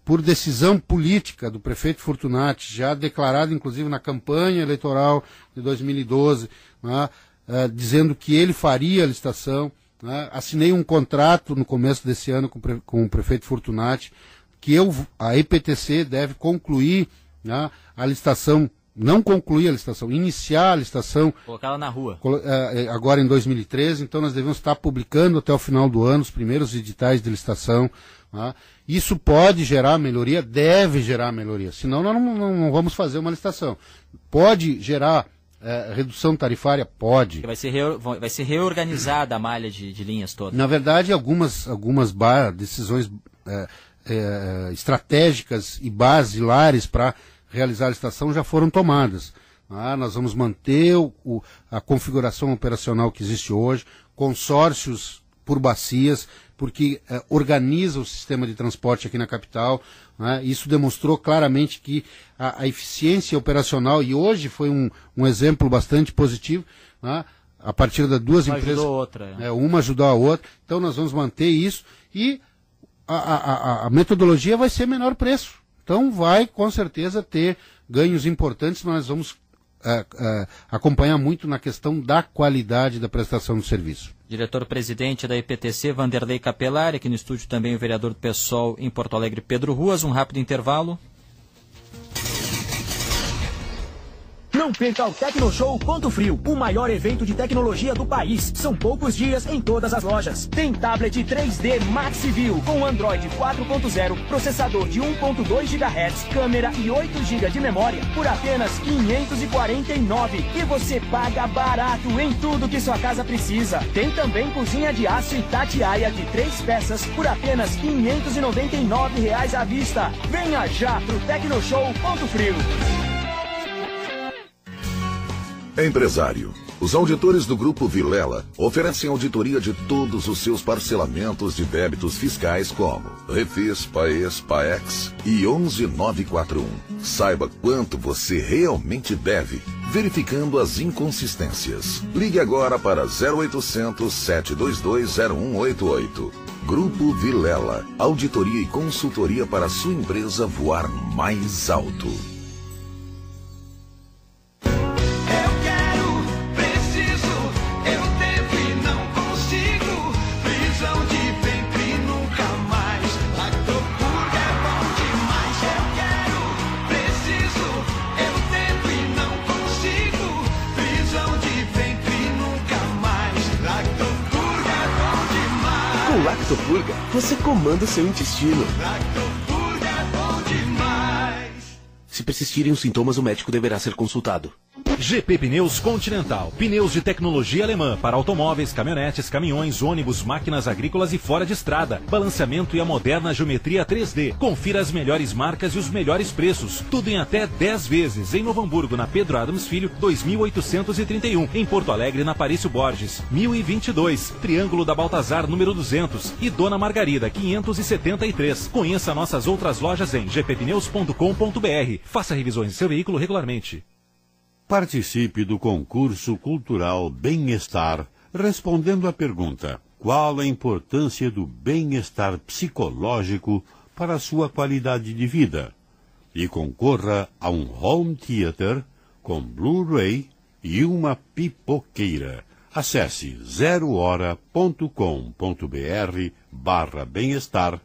Speaker 1: Por decisão política do prefeito Fortunati, já declarado inclusive na campanha eleitoral de 2012, né, dizendo que ele faria a licitação, né, assinei um contrato no começo desse ano com o prefeito Fortunati, que a IPTC deve concluir, né, a licitação, não concluir a licitação, iniciar a licitação.
Speaker 2: Colocá-la na rua.
Speaker 1: Agora em 2013, então nós devemos estar publicando até o final do ano os primeiros editais de licitação. Né? Isso pode gerar melhoria, deve gerar melhoria, senão nós não vamos fazer uma licitação. Pode gerar redução tarifária? Pode.
Speaker 2: Vai ser reorganizada a malha de linhas toda.
Speaker 1: Na verdade, algumas decisões estratégicas e basilares para realizar a licitação já foram tomadas. Nós vamos manter a configuração operacional que existe hoje, consórcios por bacias, porque organiza o sistema de transporte aqui na capital. Né? Isso demonstrou claramente que a eficiência operacional, e hoje foi um exemplo bastante positivo, né? A partir das duas empresas.
Speaker 2: Uma ajudou a outra.
Speaker 1: Uma ajudou a outra. Então nós vamos manter isso e a metodologia vai ser menor preço. Então vai com certeza ter ganhos importantes, nós vamos acompanhar muito na questão da qualidade da prestação do serviço.
Speaker 2: Diretor-presidente da IPTC, Vanderlei Capelari, aqui no estúdio também o vereador do PSOL em Porto Alegre, Pedro Ruas. Um rápido intervalo.
Speaker 17: Não perca o Tecnoshow Ponto Frio, o maior evento de tecnologia do país. São poucos dias em todas as lojas. Tem tablet 3D MaxiView com Android 4.0, processador de 1.2 GHz, câmera e 8 GB de memória por apenas R$ 549. E você paga barato em tudo que sua casa precisa. Tem também cozinha de aço Itatiaia de 3 peças por apenas R$ 599 à vista. Venha já pro Tecnoshow Ponto Frio.
Speaker 7: Empresário. Os auditores do Grupo Vilela oferecem auditoria de todos os seus parcelamentos de débitos fiscais como Refis, Paes, Paex e 11941. Saiba quanto você realmente deve, verificando as inconsistências. Ligue agora para 0800 722 0188. Grupo Vilela. Auditoria e consultoria para sua empresa voar mais alto.
Speaker 17: Lactopurga, você comanda o seu intestino.
Speaker 7: Lactopurga é bom demais.
Speaker 17: Se persistirem os sintomas, o médico deverá ser consultado.
Speaker 10: GP Pneus Continental. Pneus de tecnologia alemã para automóveis, caminhonetes, caminhões, ônibus, máquinas agrícolas e fora de estrada. Balanceamento e a moderna geometria 3D. Confira as melhores marcas e os melhores preços. Tudo em até 10 vezes. Em Novo Hamburgo, na Pedro Adams Filho, 2831. Em Porto Alegre, na Parício Borges, 1022. Triângulo da Baltazar, número 200. E Dona Margarida, 573. Conheça nossas outras lojas em gppneus.com.br. Faça revisões de seu veículo regularmente.
Speaker 14: Participe do concurso cultural Bem-Estar, respondendo à pergunta: qual a importância do bem-estar psicológico para a sua qualidade de vida? e concorra a um home theater com Blu-ray e uma pipoqueira. Acesse 0hora.com.br/bem-estar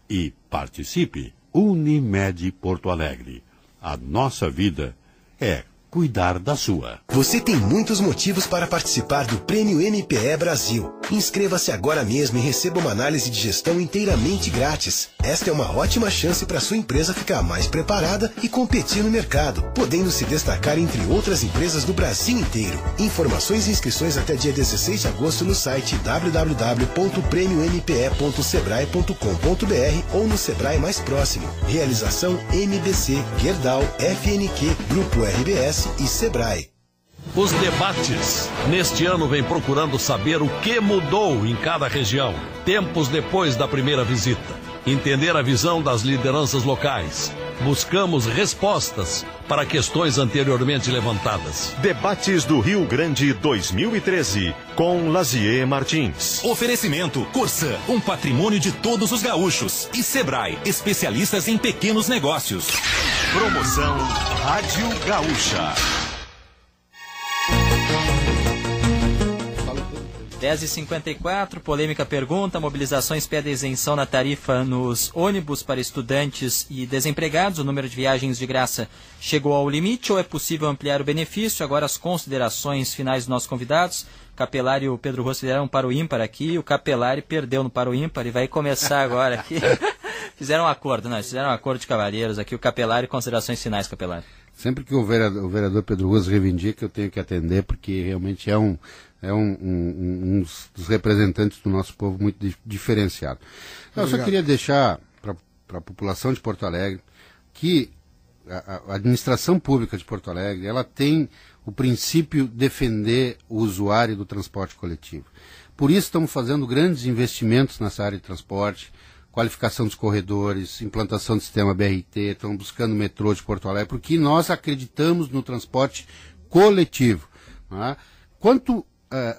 Speaker 14: e participe. Unimed Porto Alegre. A nossa vida é cuidar da sua.
Speaker 12: Você tem muitos motivos para participar do Prêmio MPE Brasil. Inscreva-se agora mesmo e receba uma análise de gestão inteiramente grátis. Esta é uma ótima chance para sua empresa ficar mais preparada e competir no mercado, podendo se destacar entre outras empresas do Brasil inteiro. Informações e inscrições até dia 16 de agosto no site www.premiompe.sebrae.com.br ou no Sebrae mais próximo. Realização MBC, Gerdau, FNQ, Grupo RBS e Sebrae.
Speaker 13: Os debates. Neste ano vem procurando saber o que mudou em cada região, tempos depois da primeira visita. Entender a visão das lideranças locais. Buscamos respostas para questões anteriormente levantadas.
Speaker 24: Debates do Rio Grande 2013, com Lazier Martins.
Speaker 20: Oferecimento Corsã, um patrimônio de todos os gaúchos. E Sebrae, especialistas em pequenos negócios.
Speaker 24: Promoção Rádio Gaúcha.
Speaker 2: 10h54, polêmica pergunta, mobilizações pedem isenção na tarifa nos ônibus para estudantes e desempregados, o número de viagens de graça chegou ao limite ou é possível ampliar o benefício? Agora as considerações finais dos nossos convidados. Capelari e o Pedro Rossi fizeram um paro ímpar aqui, o Capelari perdeu no paro ímpar e vai começar agora aqui. Fizeram um acordo de cavalheiros aqui, o Capelari, considerações finais, Capelari.
Speaker 1: Sempre que o vereador Pedro Rossi reivindica, eu tenho que atender, porque realmente é um dos representantes do nosso povo muito diferenciado. Eu só queria deixar para a população de Porto Alegre que a administração pública de Porto Alegre, ela tem o princípio de defender o usuário do transporte coletivo. Por isso estamos fazendo grandes investimentos nessa área de transporte, qualificação dos corredores, implantação do sistema BRT, estamos buscando o metrô de Porto Alegre, porque nós acreditamos no transporte coletivo. Né? Quanto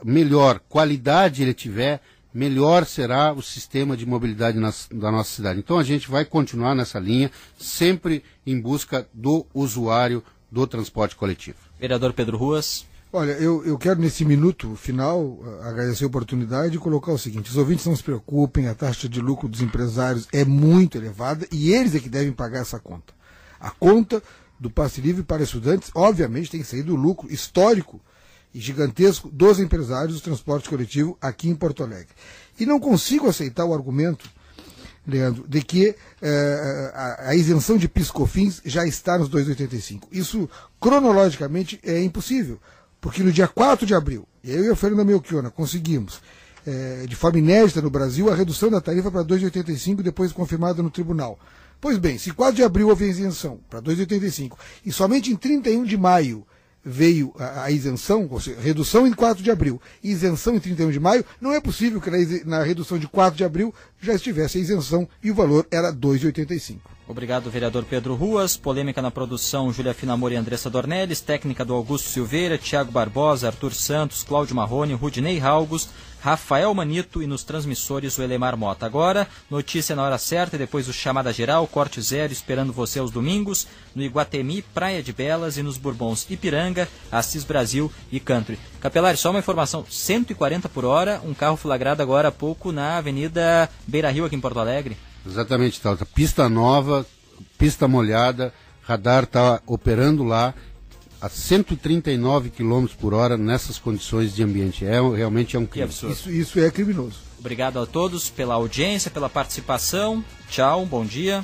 Speaker 1: melhor qualidade ele tiver, melhor será o sistema de mobilidade da nossa cidade. Então a gente vai continuar nessa linha, sempre em busca do usuário do transporte coletivo.
Speaker 2: Vereador Pedro Ruas.
Speaker 4: Olha, eu quero nesse minuto final agradecer a oportunidade e colocar o seguinte: os ouvintes não se preocupem, a taxa de lucro dos empresários é muito elevada e eles é que devem pagar essa conta. A conta do passe livre para estudantes, obviamente, tem que sair do lucro histórico e gigantesco dos empresários do transporte coletivo aqui em Porto Alegre. E não consigo aceitar o argumento, Leandro, de que a isenção de PIS/COFINS já está nos 2,85. Isso, cronologicamente, é impossível, porque no dia 4 de abril, eu e a Fernanda Melchiona conseguimos, de forma inédita no Brasil, a redução da tarifa para 2,85, depois confirmada no tribunal. Pois bem, se 4 de abril houve a isenção para 2,85 e somente em 31 de maio veio a isenção, ou seja, redução em 4 de abril e isenção em 31 de maio, não é possível que na redução de 4 de abril já estivesse a isenção e o valor era 2,85.
Speaker 2: Obrigado, vereador Pedro Ruas. Polêmica na produção, Júlia Finamor e Andressa Dornelles. Técnica do Augusto Silveira, Tiago Barbosa, Arthur Santos, Cláudio Marrone, Rudinei Halgos, Rafael Manito e nos transmissores o Elemar Mota. Agora, notícia na hora certa e depois o Chamada Geral, Corte Zero, esperando você aos domingos, no Iguatemi, Praia de Belas e nos Bourbons Ipiranga, Assis Brasil e Country. Capelari, só uma informação, 140 por hora, um carro flagrado agora há pouco na Avenida Beira Rio aqui em Porto Alegre.
Speaker 1: Exatamente, tá. Pista nova, pista molhada, radar está operando lá a 139 km por hora nessas condições de ambiente. Realmente é um crime.
Speaker 4: Isso é criminoso.
Speaker 2: Obrigado a todos pela audiência, pela participação. Tchau, bom dia.